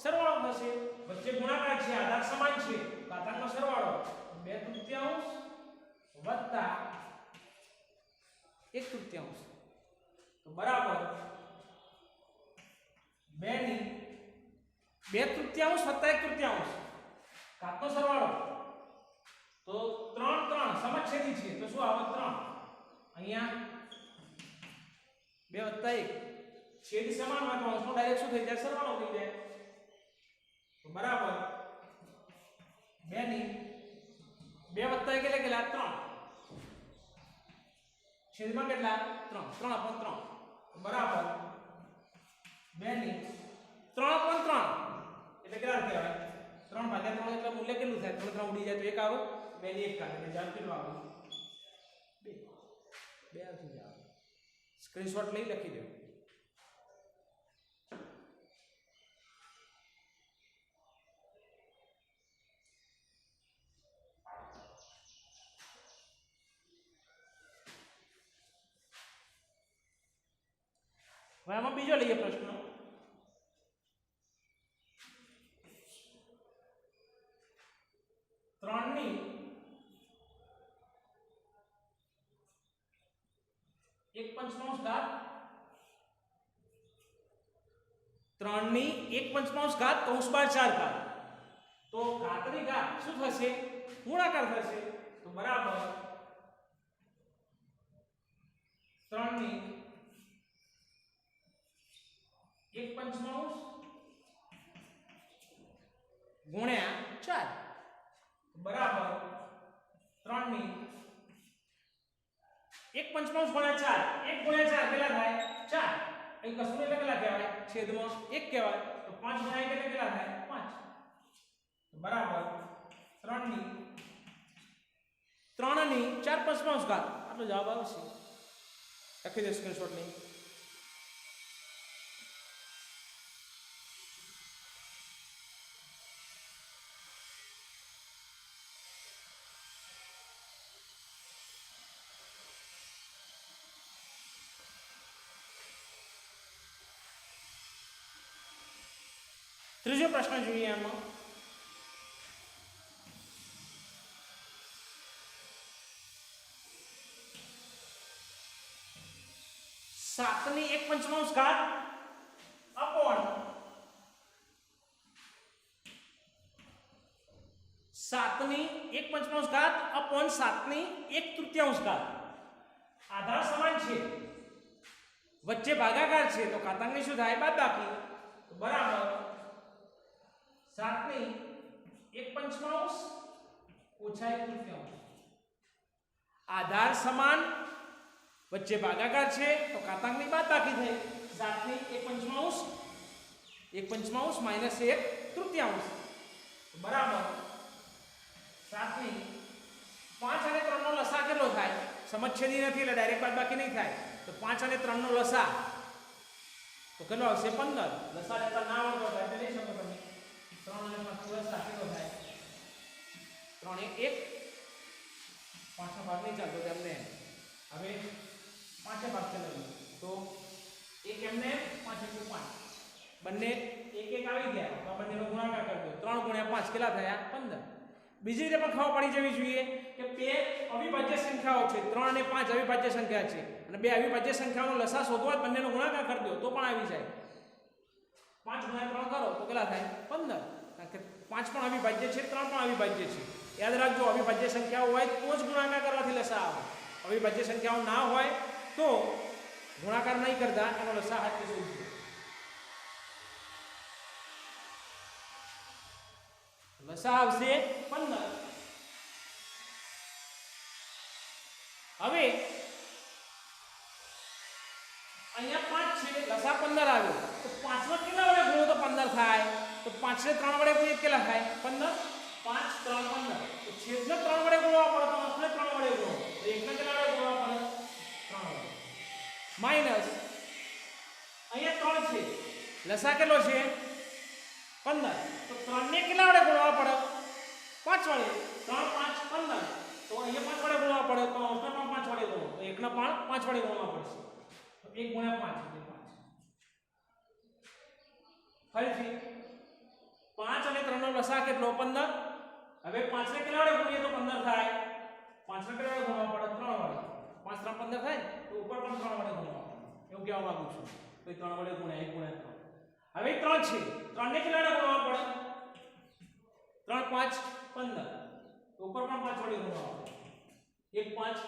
સરવાળો થશે વચ્ચે ગુણાકાર છે આધાર સમાન છે ઘાતાંકનો સરવાળો 2/3 વત્તા 1/3 તો બરાબર 2 ની 2/3 વત્તા 1/3 ઘાતનો સરવાળો તો 3 3 સમછેદી છે તો શું આવે 3 અહીંયા 2 વત્તા 1 છેદ સમાન હોય તો અંશનો ડાયરેક્ટ શું થઈ જાય સરવાળો થઈ જાય તો બરાબર 2 ની 2 વત્તા 1 એટલે કેટલા 3 છેદમાં કેટલા 3 3/3 બરાબર 2 ની 3/3 એટલે કેટલા કહેવાય 3/3 એટલે મૂલ્ય કેટલું થાય 3 3 ઉડી જાય તો 1 આવે 2 ની 1 કાઢે એટલે જવાબ કેટલો આવે 2 આવશે જવાબ સ્ક્રીનશોટ લઈ લખી દો હવે આમાં બીજો લઈએ પ્રશ્ન 3 ની 1/5 ઘાત 3 ની 1/5 ઘાત કૌંસ બાર 4 ઘાત તો ઘાતની ઘાત શું થશે ગુણાકાર થશે તો બરાબર 3 ની 1/5 ગુણ્યા 4 બરાબર 3 ની 1/5 ગુણ્યા 4 1 ગુણ્યા 4 કેટલા થાય 4 અહીં કશું એટલે કેટલા કહેવાય છેદમાં 1 કહેવાય તો 5 ગુણ્યા 1 એટલે કેટલા થાય 5 બરાબર 3 ની 4/5 ઘાત આટલો જવાબ આવશે લખી દે સ્ક્રીનશોટ લઈ ત્રીજો પ્રશ્ન જોઈએ આમાં 7 ની 1/5 ઘાત અપોન 7 ની 1/5 ઘાત અપોન 7 ની 1/3 ઘાત આધાર સમાન છે વચ્ચે ભાગાકાર છે તો ઘાતાંકની શું થાય બાદબાકી તો બરાબર 7 ની 1/5 ઓછા 1/3 આધાર સમાન વચ્ચે ભાગાકાર છે તો ઘાતાંકની બાદબાકી થઈ 7 ની 1/5 માઈનસ 1/3 બરાબર 7 ની 5 અને 3 નો લસા કેટલો થાય સમછેદી નથી એટલે ડાયરેક્ટ બાદબાકી નહીં થાય તો 5 અને 3 નો લસા તો કેટલો આવશે 15 લસા લેતા ના આવડતો હોય એટલે લઈ શકો તમે 3 અને 5 નો લસા કેટલો થાય 3 1 5 નો ભાગ નહીં ચાલતો તેમને હવે 5 ભાગ ચલાવીએ તો 1 એમને 5 * 5 બંને 1 1 આવી ગયા તો બંનેનો ગુણાકાર કરી દો 3 * 5 કેટલા થયા 15 બીજી રીતે પણ ખબર પડી જવી જોઈએ કે બે અવિભાજ્ય સંખ્યાઓ છે 3 અને 5 અવિભાજ્ય સંખ્યા છે અને બે અવિભાજ્ય સંખ્યાઓનો લસા શોધવા બંનેનો ગુણાકાર કરી દો તો પણ આવી જાય 5 * 3 કરો તો કેટલા થાય 15 કારણ કે 5 પણ અવિભાજ્ય છે 3 પણ અવિભાજ્ય છે યાદ રાખજો અવિભાજ્ય સંખ્યાઓ હોય તો જ ગુણાકાર કરવાથી લસા આવે અવિભાજ્ય સંખ્યાઓ ના હોય તો ગુણાકાર નહીં કરતા એનો લસા હાથે શોધજો લસા આવશે 15 હવે અહીંયા 5 છે લસા 15 આવ્યો તો 5 માં કેટલા વડે ગુણો તો 15 થાય તો 5 ને 3 વડે ગુણીએ કેટલા થાય 15 5 3 15 તો છેદને 3 વડે ગુણવા પડે તો અંશને 3 વડે ગુણો તો એકને કેટલા વડે ગુણવા પડે 3 વડે માઈનસ અહીંયા 3 છે લસા કેટલો છે 15 તો 3 ને કેટલા વડે ગુણવા પડે 5 વડે 3 5 15 તો અહીંયા 5 વડે ગુણવા પડે તો અંશને પણ 5 વડે ગુણો તો એકને પણ 5 વડે ગુણવા પડશે તો 1 * 5 એટલે 5 ફરીથી 5 અને 3 નો લસા કેટલો 15 હવે 5 ને કેટલા વડે ગુણીએ તો 15 થાય 5 ને કેટલા વડે ગુણવા પડે 3 વડે 5 3 15 થાય તો ઉપર પણ 3 વડે ગુણવા પડે એવું કહેવા માંગુ છું તો 3 વડે ગુણ્યા 1 * 3 હવે 3 છે 3 ને કેટલા વડે ગુણવા પડે 3 5 15 તો ઉપર પણ 5 વડે ગુણવા પડે 1 5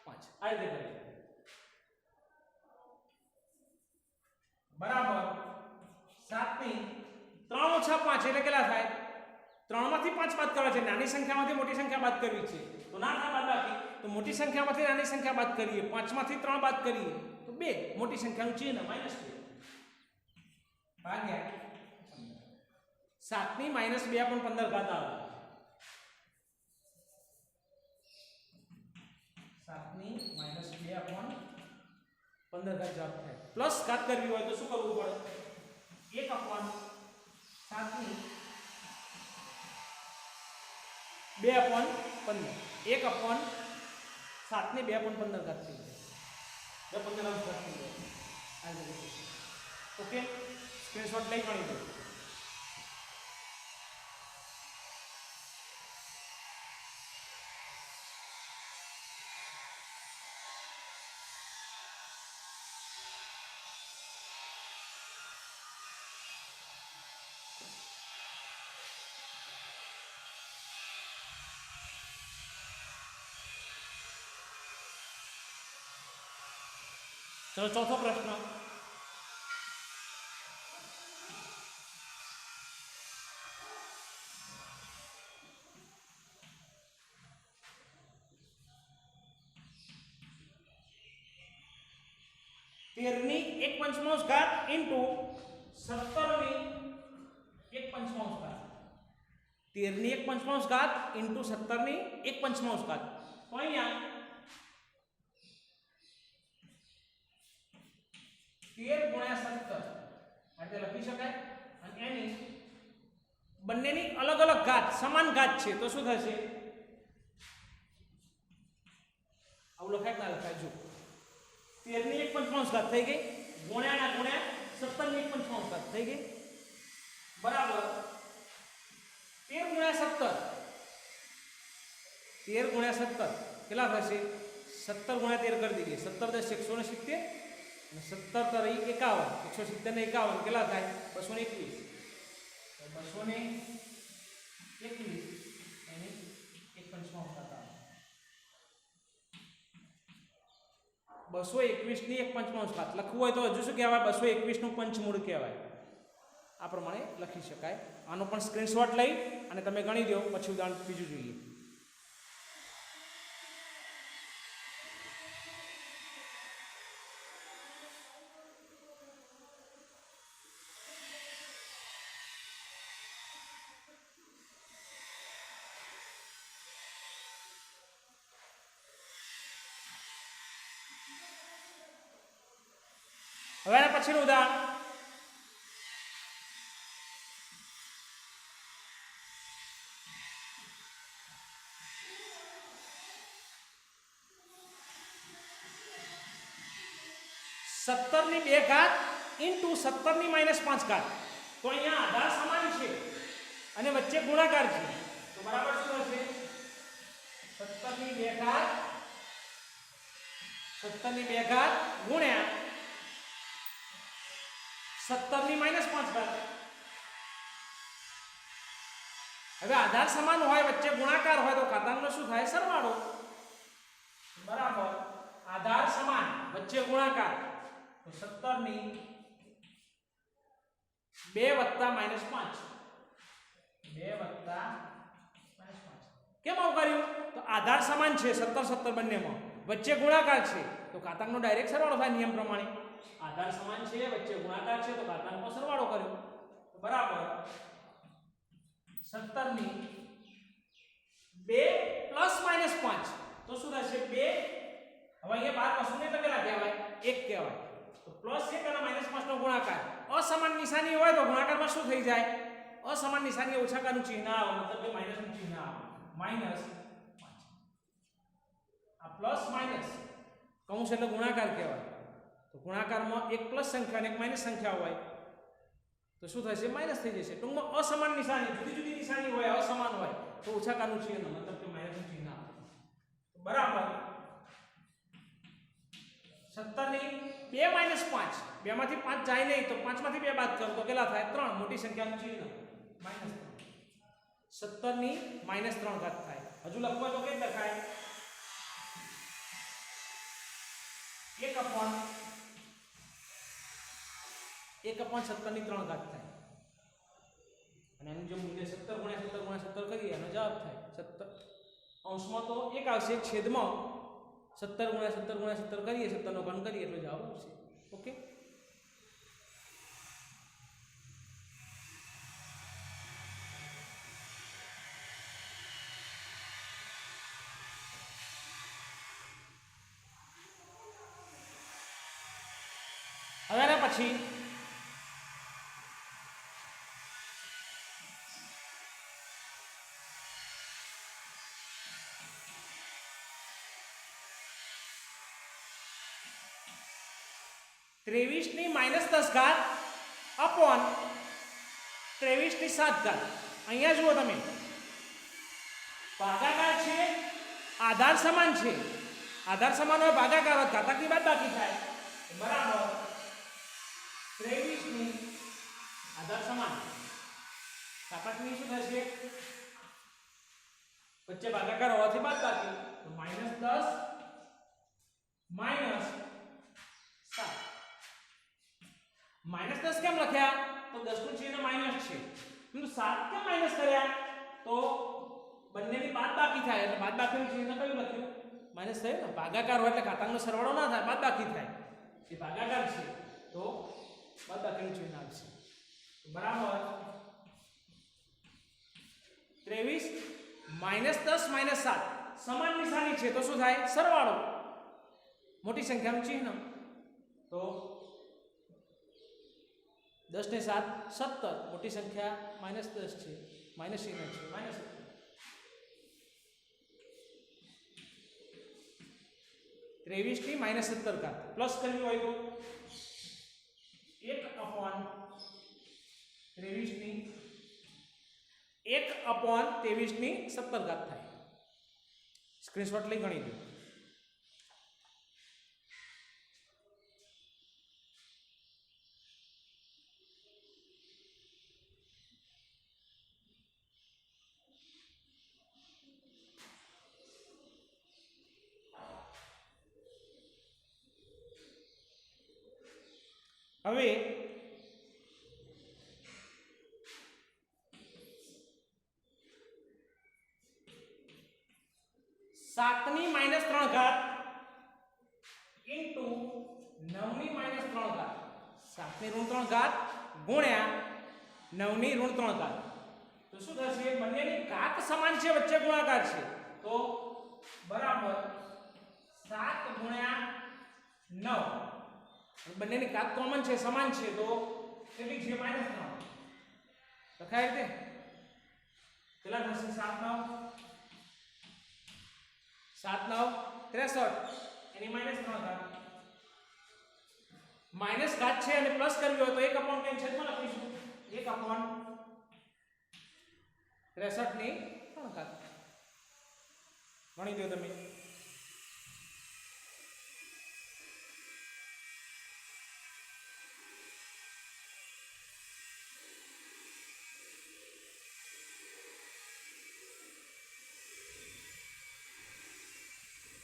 5 આ રીતે કરીએ બરાબર 7 ની 3 ઓછા 5 એટલે કેટલા થાય 3 માંથી 5 બાદ કરવા છે નાની સંખ્યામાંથી મોટી સંખ્યા બાદ કરવી છે તો ના થાય બાદબાકી તો મોટી સંખ્યામાંથી નાની સંખ્યા બાદ કરીએ 5 માંથી 3 બાદ કરીએ તો 2 મોટી સંખ્યાનું ચિહ્ન -2 ભાગ્યા 7 ની -2 પણ 15 ઘાત આવે 7 ની -2 પણ 15 ઘાત જવાબ થાય પ્લસ ઘાત કરવી હોય તો શું કરવું પડે 1/7 ની 2/15 1/7 ની 2/15 ઘાત થઈ જાય 2/15 ઘાત થઈ જાય ઓકે સ્ક્રીનશોટ લઈ ગણી દો चलो चौथो प्रश्न 13 ની 1/5 ઘાત ઇન્ટુ 17 ની 1/5 ઘાત, 13 ની 1/5 ઘાત ઇન્ટુ 17 ની 1/5 ઘાત. તો અહીંયા 13 ગુણ્યા 17 આ રીતે લખી શકાય. અને એની બંનેની અલગ અલગ ઘાત સમાન ઘાત છે તો શું થશે? આવું લખાય ના લખાય? જો 13 ની 1/5 ઘાત થઈ ગઈ ગુણ્યા ના ગુણ્યા 17 ની 1/5 ઘાત થઈ ગઈ બરાબર 13 ગુણ્યા 17, 13 ગુણ્યા 17 કેટલા થશે? 17 ગુણ્યા 13 કરી દઈએ. 17 × 10 170 અને 17 તરી 51, 170 ને 51 કેટલા થાય? 221. 221 એની 1/5 ઘાત આવે. 221 ની 1/5 ઘાત લખવું હોય તો હજુ શું કહેવાય? 221 નું પંચમૂળ કહેવાય. આ પ્રમાણે લખી શકાય. આનો પણ સ્ક્રીનશોટ લઈ અને તમે ગણી દો, પછી ઉદાહરણ બીજું જોઈએ. હવે આના પછીનું ઉદાહરણ સત્તર ની 2 ઘાત ઇન્ટુ 17 ની -5 ઘાત. તો અહીંયા આધાર સમાન છે અને વચ્ચે ગુણાકાર છે તો બરાબર શું થશે? 17 ની 2 ઘાત, 17 ની 2 ઘાત ગુણ્યા 17 ની -5 ઘાત. હવે આધાર સમાન હોય વચ્ચે ગુણાકાર હોય તો ઘાતાંકનો શું થાય? સરવાળો. બરાબર આધાર સમાન વચ્ચે ગુણાકાર તો 17 ની 2 વત્તા -5, 2 વત્તા -5. કેમ આવું કર્યું? તો આધાર સમાન છે 17 17 બંનેમાં, વચ્ચે ગુણાકાર છે તો ઘાતાંકનો ડાયરેક્ટ સરવાળો થાય નિયમ પ્રમાણે. આધાર સમાન છે વચ્ચે ગુણાકાર છે તો ઘાતાંકનો સરવાળો કર્યો બરાબર 17 ની 2 + -5 તો શું થશે? 2. હવે અહીંયા બાર કશું નહીં તો કેટલા કહેવાય? 1 કહેવાય. તો +1 અને -5 નો ગુણાકાર અસમાન નિશાની હોય તો ગુણાકારમાં શું થઈ જાય? અસમાન નિશાની ઓછાકાનું ચિહ્ન આવે, મતલબ કે માઈનસનું ચિહ્ન આવે. -5 આ પ્લસ માઈનસ કૌંસ એટલે ગુણાકાર કહેવાય. તો ગુણાકારમાં એક પ્લસ સંખ્યા અને એક માઈનસ સંખ્યા હોય તો શું થશે? માઈનસ થઈ જશે. ટૂંકમાં અસમાન નિશાની, જુદી જુદી નિશાની હોય, અસમાન હોય તો ઓછાકાનું ચિહ્ન, મતલબ કે માઈનસનું ચિહ્ન આવે. બરાબર 17 ની 2 - 5, 2 માંથી 5 જાય નહીં તો 5 માંથી 2 બાદ કરો તો કેટલા થાય? 3. મોટી સંખ્યાનું ચિહ્ન -3. 17 ની -3 ઘાત થાય. હજુ લખવા તો કેમ લખાય? 1/17 ની 3 ઘાત થાય. અને એનું જે મૂલ્ય 17 × 17 × 17 કરીએ એનો જવાબ થાય 17. અંશમાં તો 1 આવશે, છેદમાં 17 × 17 × 17 કરીએ, 17 નો ઘન કરીએ એટલે જવાબ આવશે. ઓકે. હવે એના પછી ત્રેવીસ ની -10 ઘાત અપોન 23 ની 7 ઘાત. અહીંયા જુઓ તમે, ભાગાકાર છે, આધાર સમાન છે. આધાર સમાન હોય ભાગાકાર હોય ઘાતાંકની બાદબાકી થાય બરાબર 23 ની આધાર સમાન ઘાતાંકની શું થશે? વચ્ચે ભાગાકાર હોવાથી બાદબાકી તો -10 -7. -10 કેમ લખ્યા? તો 10 નું ચિહ્ન માઈનસ છે. কিন্তু 7 કેમ માઈનસ કર્યા? તો બંનેની બાદબાકી થાય એટલે બાદબાકીનું ચિહ્ન કયું લખ્યું? માઈનસ થયું ને. ભાગાકાર હોય એટલે ઘાતાંકનો સરવાળો ના થાય, બાદબાકી થાય. એ ભાગાકાર છે તો બાદબાકીનું ચિહ્ન આવશે બરાબર 23 -10 -7 સમાન નિશાની છે તો શું થાય સરવાળો મોટી સંખ્યાનું ચિહ્ન તો 10 ને 7 17 મોટી સંખ્યા -10 છે માઈનસ ચિહ્ન છે -17 23 ની -17 ઘાત પ્લસ કરવી હોય તો 1/23 ની 1/23 ની 17 ઘાત થાય સ્ક્રીનશોટ લઈ ગણી દો હવે 7 ની -3 ઘાત ઇન્ટુ 9 ની -3 ઘાત 7 ની ઋણ 3 ઘાત ગુણ્યા 9 ની ઋણ 3 ઘાત તો શું થશે બંનેની ઘાત સમાન છે વચ્ચે ગુણાકાર છે તો બરાબર 7 ગુણ્યા 9 બંનેની ઘાત કોમન છે સમાન છે તો કેટલી છે -3 લખાય રીતે કેટલા થશે 7 9 63 એની -3 ઘાત માઈનસ ઘાત છે અને પ્લસ કરવી હોય તો 1 કઈ છેદમાં લખીશું 1/63 ની 3 ઘાત ગણી દો તમે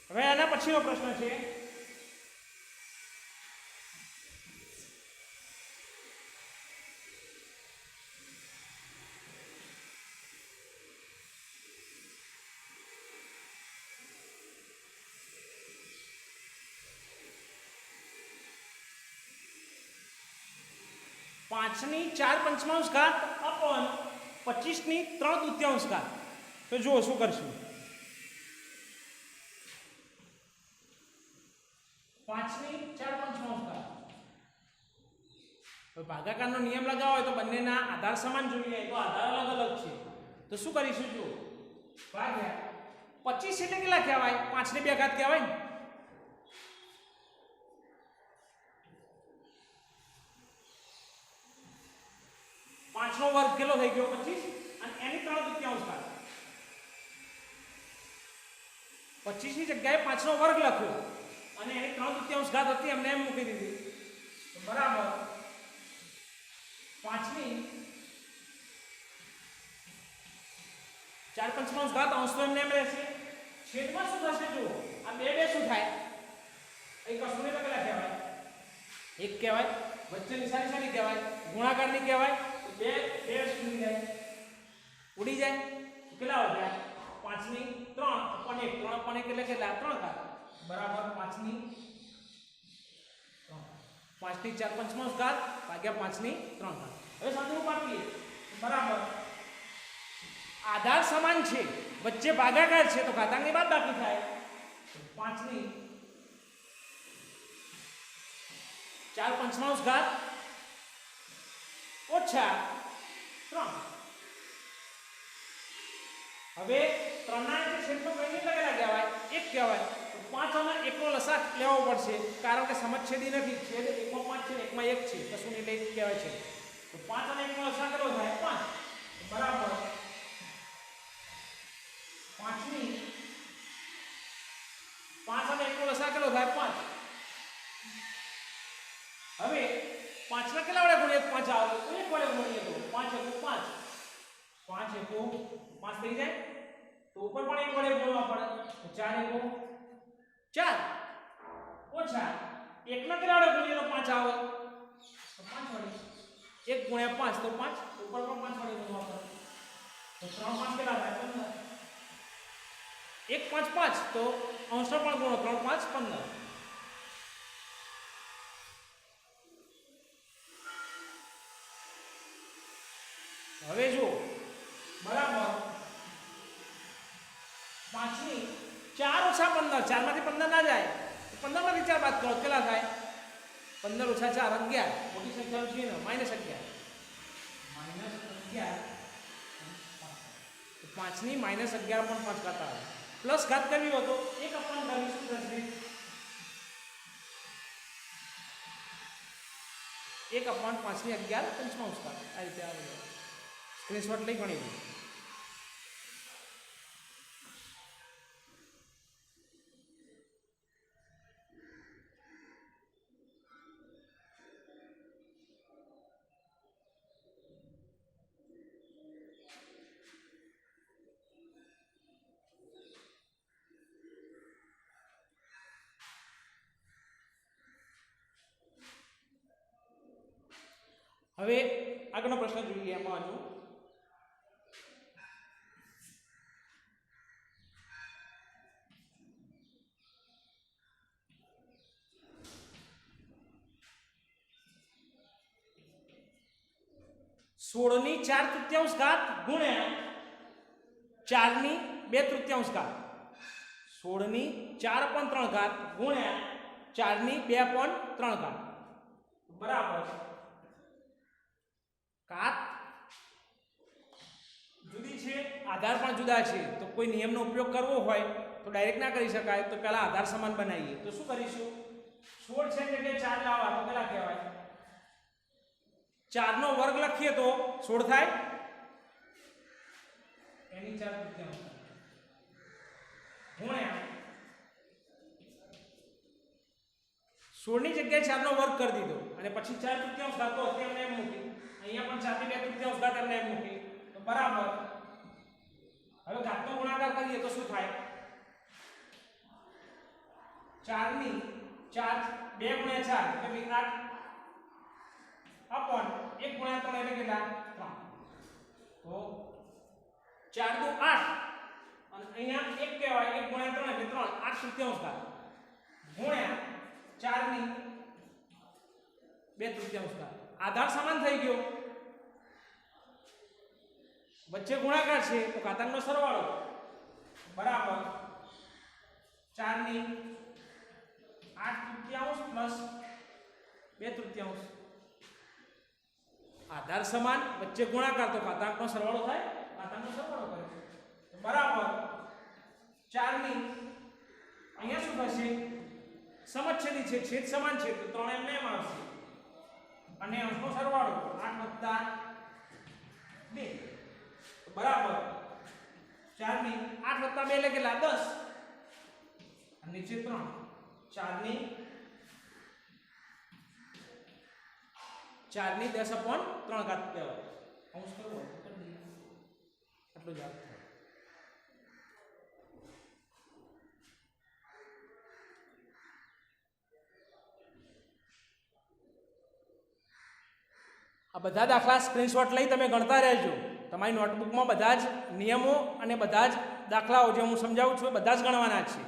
હવે આના પછીનો પ્રશ્ન છે પાંચની 4/5 ઘાત અપોન 25 ની 3/2 ઘાત તો જુઓ શું કરશું 5 ની 4/5 ઘાત તો ભાગાકારનો નિયમ લગાવો હોય તો બંનેના આધાર સમાન જોઈએ તો આધાર અલગ અલગ છે તો શું કરીશું જો ભાગ્યા 25 એટલે કેટલા કહેવાય 5 ની 2 ઘાત કહેવાય ને 5 નો વર્ગ કેટલો થઈ ગયો 25 અને એની 3/2 ઘાત 25 ની જગ્યાએ 5 નો વર્ગ લખ્યો અને એની 3/2 ઘાત હતી એમને એમ મૂકી દીધી તો બરાબર 5 ની 4/5 ઘાત અંશ તો એમને એમ રહેશે છેદમાં શું થશે જુઓ આ બે શું થાય એક કશું ને કેટલા કહેવાય એક કહેવાય વચ્ચે નિશાની શાની કહેવાય ગુણાકારની કહેવાય બે ઉડી જાય કેટલા વધ્યા 5 ની 3 3/1 એટલે કેટલા 3 ઘાત બરાબર 5 ની 4/5 ઘાત ભાગ્યા 5 ની 3 ઘાત હવે સાદુરૂપ આપીએ બરાબર આધાર સમાન છે વચ્ચે ભાગાકાર છે તો ઘાતાંકની બાદબાકી થાય 5 ની 4/5 ઘાત ઓછા 3 હવે 3 ના જે છેદમાં કઈ લગેલા કહેવાય 1 કહેવાય તો 5 અને 1 નો લસા લેવો પડશે કારણ કે સમછેદી નથી છેદ 1 માં 5 છે 1 માં 1 છે કશું એટલે 1 કહેવાય છે તો 5 અને 1 નો લસા કેટલો થાય 5 બરાબર 5 ની 5 અને 1 નો લસા કેટલો થાય 5 હવે 5 ના કેટલા વડે ગુણીએ 5 આવે તો 1 વડે ગુણીએ તો 5 * 5 5 * 5 થઈ જાય તો ઉપર પણ 1 વડે ગુણવા પડે તો 4 * 4 ઓછા 1 ના કેટલા વડે ગુણીએ તો 5 આવે તો 5 વડે 1 * 5 તો 5 ઉપર પણ 5 વડે ગુણવા પડે તો 3 5 કેટલા થાય 15 1 5 5 તો અંશનો પણ ગુણો 3 5 15 હવે જો બરાબર 5 ની 4 ઓછા 15, 4 માંથી 15 ના જાય, 15 માંથી 4 બાદ કરો કેટલા થાય? 15 ઓછા 4 11, મોટી સંખ્યાનું છે ને -11, -11 5 ની -11 પણ 5 ઘાત આવે. પ્લસ ઘાત કરવી હોય તો 1 અપન કરવી શું થશે? 1 અપન 5 ની 11 પંચમાંશ ઘાત. આ રીતે આવે. સ્ક્રીનશોટ લઈ ગણી લો. હવે આગળનો પ્રશ્ન જોઈએ. એમાં હજુ સોળની 4/3 ઘાત ગુણ્યા 4ની 2/3 ઘાત. 16ની 4/3 ઘાત ગુણ્યા 4ની 2/3 ઘાત બરાબર. ઘાત જુદી છે, આધાર પણ જુદા છે. તો કોઈ નિયમનો ઉપયોગ કરવો હોય તો ડાયરેક્ટ ના કરી શકાય. તો પહેલા આધાર સમાન બનાવીએ. તો શું કરીશું? 16 છે એટલે 4 લાવવા તો કેટલા કહેવાય? 4 નો વર્ગ લખીએ તો 16 થાય. એની 4/3 ગુણ્યા 16 ની જગ્યાએ 4 નો વર્ગ કરી દીધો અને પછી 4/3 ઘાત તો એમને એમ મૂકી. અહીંયા પણ 4 ની 2/3 ઘાત એમને એમ મૂકી. તો બરાબર. હવે ઘાતનો ગુણાકાર કરીએ તો શું થાય? 4 ની 4 2 ગુણ્યા 4 એટલે 8 અપોન 1 ગુણ્યા 3 એટલે કેટલા? 3. તો 4 દુ 8 અને અહીંયા 1 કહેવાય. 1 ગુણ્યા 3 એટલે 3 8/3 ઘાત ગુણ્યા 4 ની 2/3 ઘાત. આધાર સમાન થઈ ગયો. વચ્ચે ગુણાકાર છે તો ઘાતાંકનો સરવાળો બરાબર 4 ની 8/3 પ્લસ 2/3. આધાર સમાન, વચ્ચે ગુણાકાર તો ઘાતાંકનો સરવાળો થાય. ઘાતાંકનો સરવાળો કરે તો બરાબર 4 ની અહીંયા શું થશે? સમછેદી છે, છેદ સમાન છે તો 3 એમને એમ આવશે અને અંશનો સરવાળો 8 + 2 બરાબર 4 ની 8 + 2 એટલે કેટલા? 10 અને નીચે 3. 4 ની 10/3 ઘાત કહેવાય. અંશ કરવો આટલું જ આવે. આ બધા દાખલા સ્ક્રીનશોટ લઈ તમે ગણતા રહેજો. તમારી નોટબુકમાં બધા જ નિયમો અને બધા જ દાખલાઓ જે હું સમજાવું છું બધા જ ગણવાના છે.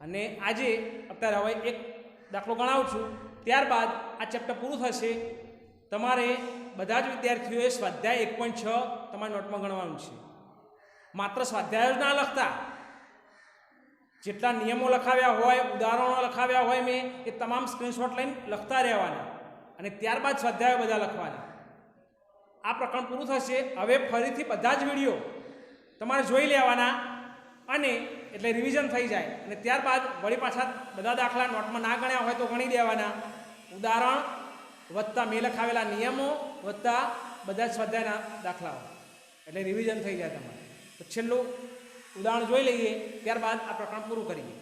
અને આજે અત્યારે હવે એક દાખલો ગણાવું છું, ત્યારબાદ આ ચેપ્ટર પૂરું થશે. તમારે બધા જ વિદ્યાર્થીઓએ સ્વાધ્યાય 1.6 તમારી નોટમાં ગણવાનું છે. માત્ર સ્વાધ્યાયો જ ના લખતા, જેટલા નિયમો લખાવ્યા હોય, ઉદાહરણો લખાવ્યા હોય મેં એ તમામ સ્ક્રીનશોટ લઈને લખતા રહેવાના અને ત્યારબાદ સ્વાધ્યાયો બધા લખવાના. આ પ્રકરણ પૂરું થશે. હવે ફરીથી બધા જ વિડીયો તમારે જોઈ લેવાના અને એટલે રિવિઝન થઈ જાય અને ત્યારબાદ વળી પાછા બધા દાખલા નોટમાં ના ગણ્યા હોય તો ગણી દેવાના. ઉદાહરણ વત્તા મેં લખાવેલા નિયમો વત્તા બધા જ સ્વાધ્યાયના દાખલાઓ એટલે રિવિઝન થઈ જાય તમારે. તો છેલ્લું ઉદાહરણ જોઈ લઈએ, ત્યારબાદ આ પ્રકરણ પૂરું કરીએ.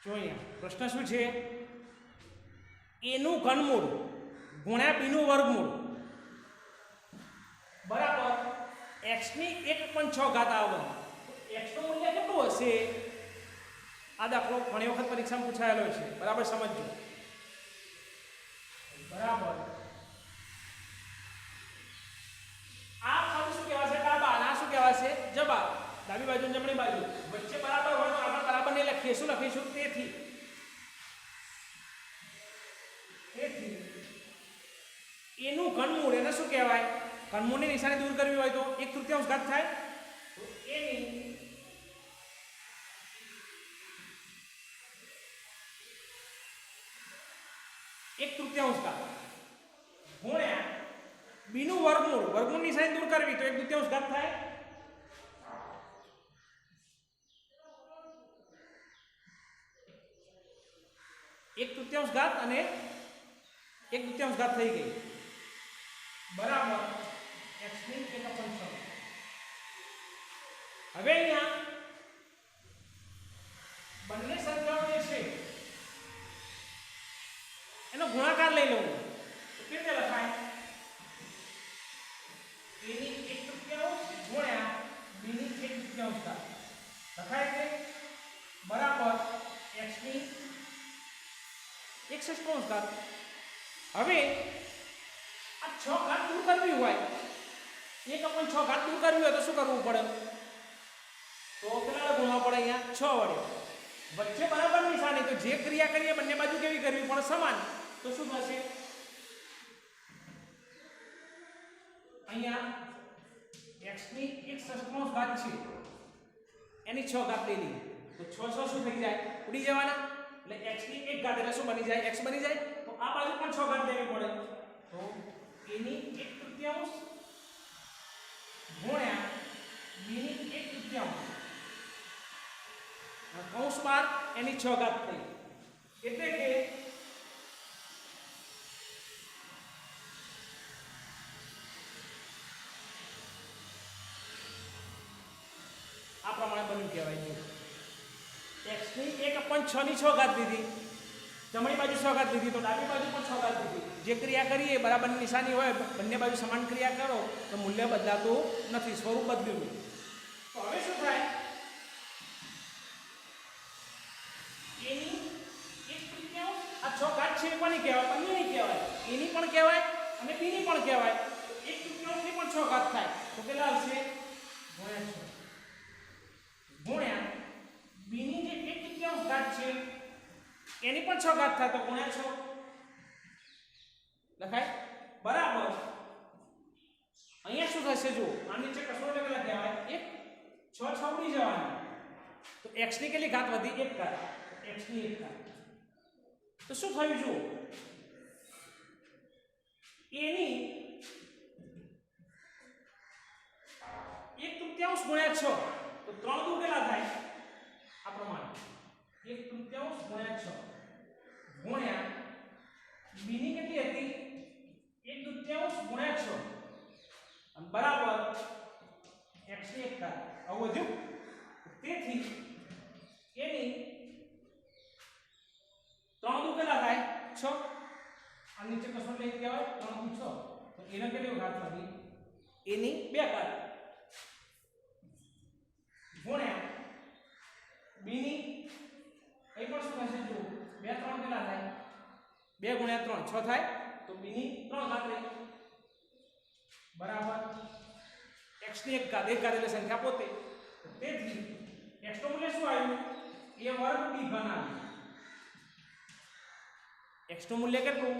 જો અહીંયા પ્રશ્ન શું છે, એનું ઘનમૂળ ગુણ્યા બીનું વર્ગમૂળ બરાબર x ની 1.6 ઘાત આવવાનું. x નું મૂલ્ય કેટલું હશે? આ દાખલો ઘણી વખત પરીક્ષામાં પૂછાયેલો છે, બરાબર સમજજો. બરાબર આ પદ શું કહેવાશે? ડાબા. આ શું કહેવાશે? જબા. ડાબી બાજુ જમણી બાજુ વચ્ચે બરાબર હોય તો આપણે બરાબર નહીં લખીએ. શું લખીશું? તેથી. તેથી એનું ઘનમૂળ એને શું કહેવાય? ઘનમૂળની નિશાની દૂર કરવી હોય તો 1/3 ઘાત થાય. તો એની 1/3 ઘાત ગુણ્યા બીનું વર્ગમૂળ. વર્ગમૂળની નિશાની દૂર કરવી તો 1/2 ઘાત થાય. એક તૃતીયાંશ ઘાત અને 1/2 ઘાત થઈ ગઈ બરાબર x ની 1/6. હવે અહીંયા બંને સંખ્યાઓ જે છે એનો ગુણાકાર લઈ લઉં તો કેવી રીતે લખાય? એની 1/3 ગુણ્યા બીની 1/2 ઘાત લખાય છે બરાબર x ની 1/6 ઘાત. હવે આ 6 ઘાત દૂર કરવી હોય, 1/6 ઘાત દૂર કરવી હોય તો શું કરવું પડે? તો કેટલા ગુણવા પડે? અહીંયા 6 વડે. વચ્ચે બરાબર નિશાની, તો જે ક્રિયા કરીએ બંને બાજુ કેવી કરવી પડે? સમાન. તો શું થશે? અહીંયા x ની 1/6 ઘાત છે એની 6 ઘાત લઈ લઈએ તો 6 શું થઈ જાય? ઉડી જવાના. એટલે x ની 1 ઘાત એટલે શું બની જાય? x બની જાય. તો આ બાજુ પણ 6 ઘાત લેવી પડે. તો એની 1/3 ગુણ્યા બીની 1/3 કૌંસ બાર એની 6 ઘાત થઈ. એટલે કે આ પ્રમાણે બન્યું કહેવાય છે. x ની 1/6 ની 6 ઘાત લીધી, જમણી બાજુ 6 ઘાત લીધી તો ડાબી બાજુ પણ 6 ઘાત લીધી. જે ક્રિયા કરીએ બરાબરની નિશાની હોય, બંને બાજુ સમાન ક્રિયા કરો તો મૂલ્ય બદલાતું નથી, સ્વરૂપ બદલ્યું. તો હવે શું થાય? એની 1/3 આ 6 ઘાત છે કોની કહેવાય? બંનેની કહેવાય. એની પણ કહેવાય અને બીની પણ કહેવાય. 1/3 ની પણ 6 ઘાત થાય તો કેટલા આવશે? ગુણ્યા 6 ગુણ્યા બીની જે 1/3 ઘાત છે એની પણ 6 ઘાત થાય તો ગુણ્યા 6 લખાય બરાબર. અહીંયા શું થશે? જો આ નીચે કસરો કેટલા કહેવાય? 1 6 6 ઉડી જવાના. તો x ની કેટલી ઘાત વધી? 1 ઘાત. x ની 1 ઘાત. તો શું થયું? જો એની 1/3 ગુણ્યા 6 તો 3 દુ કેટલા થાય? આ પ્રમાણે 1/3 ગુણ્યા 6 ગુણ્યા બીની કેટલી હતી? 1/2 ગુણ્યા 6 અને બરાબર x ની 1 ઘાત. આવું વધ્યું. તેથી એની 3 દુ કેટલા થાય? 6. આ નીચે કસોટ લઈ કહેવાય 3 દુ 6. તો એના કેટલી ઘાત વધી? એની 2 ઘાત ગુણ્યા બીની એ પણ શું થશે? જો 2 3 કેટલા થાય? 2 ગુણ્યા 3 6 થાય તો બીની 3 ઘાત રહી બરાબર x ની 1 ઘાત. 1 ઘાત એટલે સંખ્યા પોતે. તેથી x નું મૂલ્ય શું આવ્યું? a વર્ગ b ઘન આવ્યું. x નું મૂલ્ય કેટલું?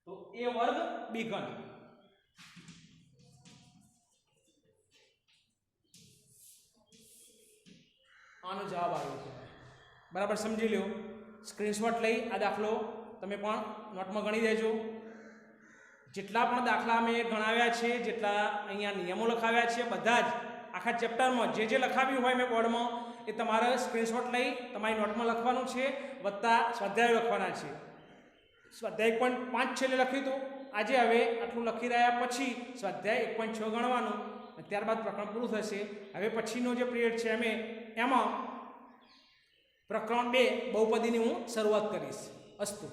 તો a વર્ગ b ઘન. આનો જવાબ આવ્યો છે. બરાબર સમજી લ્યો. સ્ક્રીનશોટ લઈ આ દાખલો તમે પણ નોટમાં ગણી દેજો. જેટલા પણ દાખલા અમે ગણાવ્યા છે, જેટલા અહીંયા નિયમો લખાવ્યા છે, બધા જ આખા ચેપ્ટરમાં જે જે લખાવ્યું હોય મેં બોર્ડમાં એ તમારે સ્ક્રીનશોટ લઈ તમારી નોટમાં લખવાનું છે, વત્તા સ્વાધ્યાય લખવાના છે. સ્વાધ્યાય 1.5 છેલ્લે લખ્યું હતું. આજે હવે આટલું લખી રહ્યા પછી સ્વાધ્યાય 1.6 ગણવાનું, ત્યારબાદ પ્રકરણ પૂરું થશે. હવે પછીનો જે પિરિયડ છે એમાં પ્રકરણ 2 બહુપદીની હું શરૂઆત કરીશ. અસ્તુ.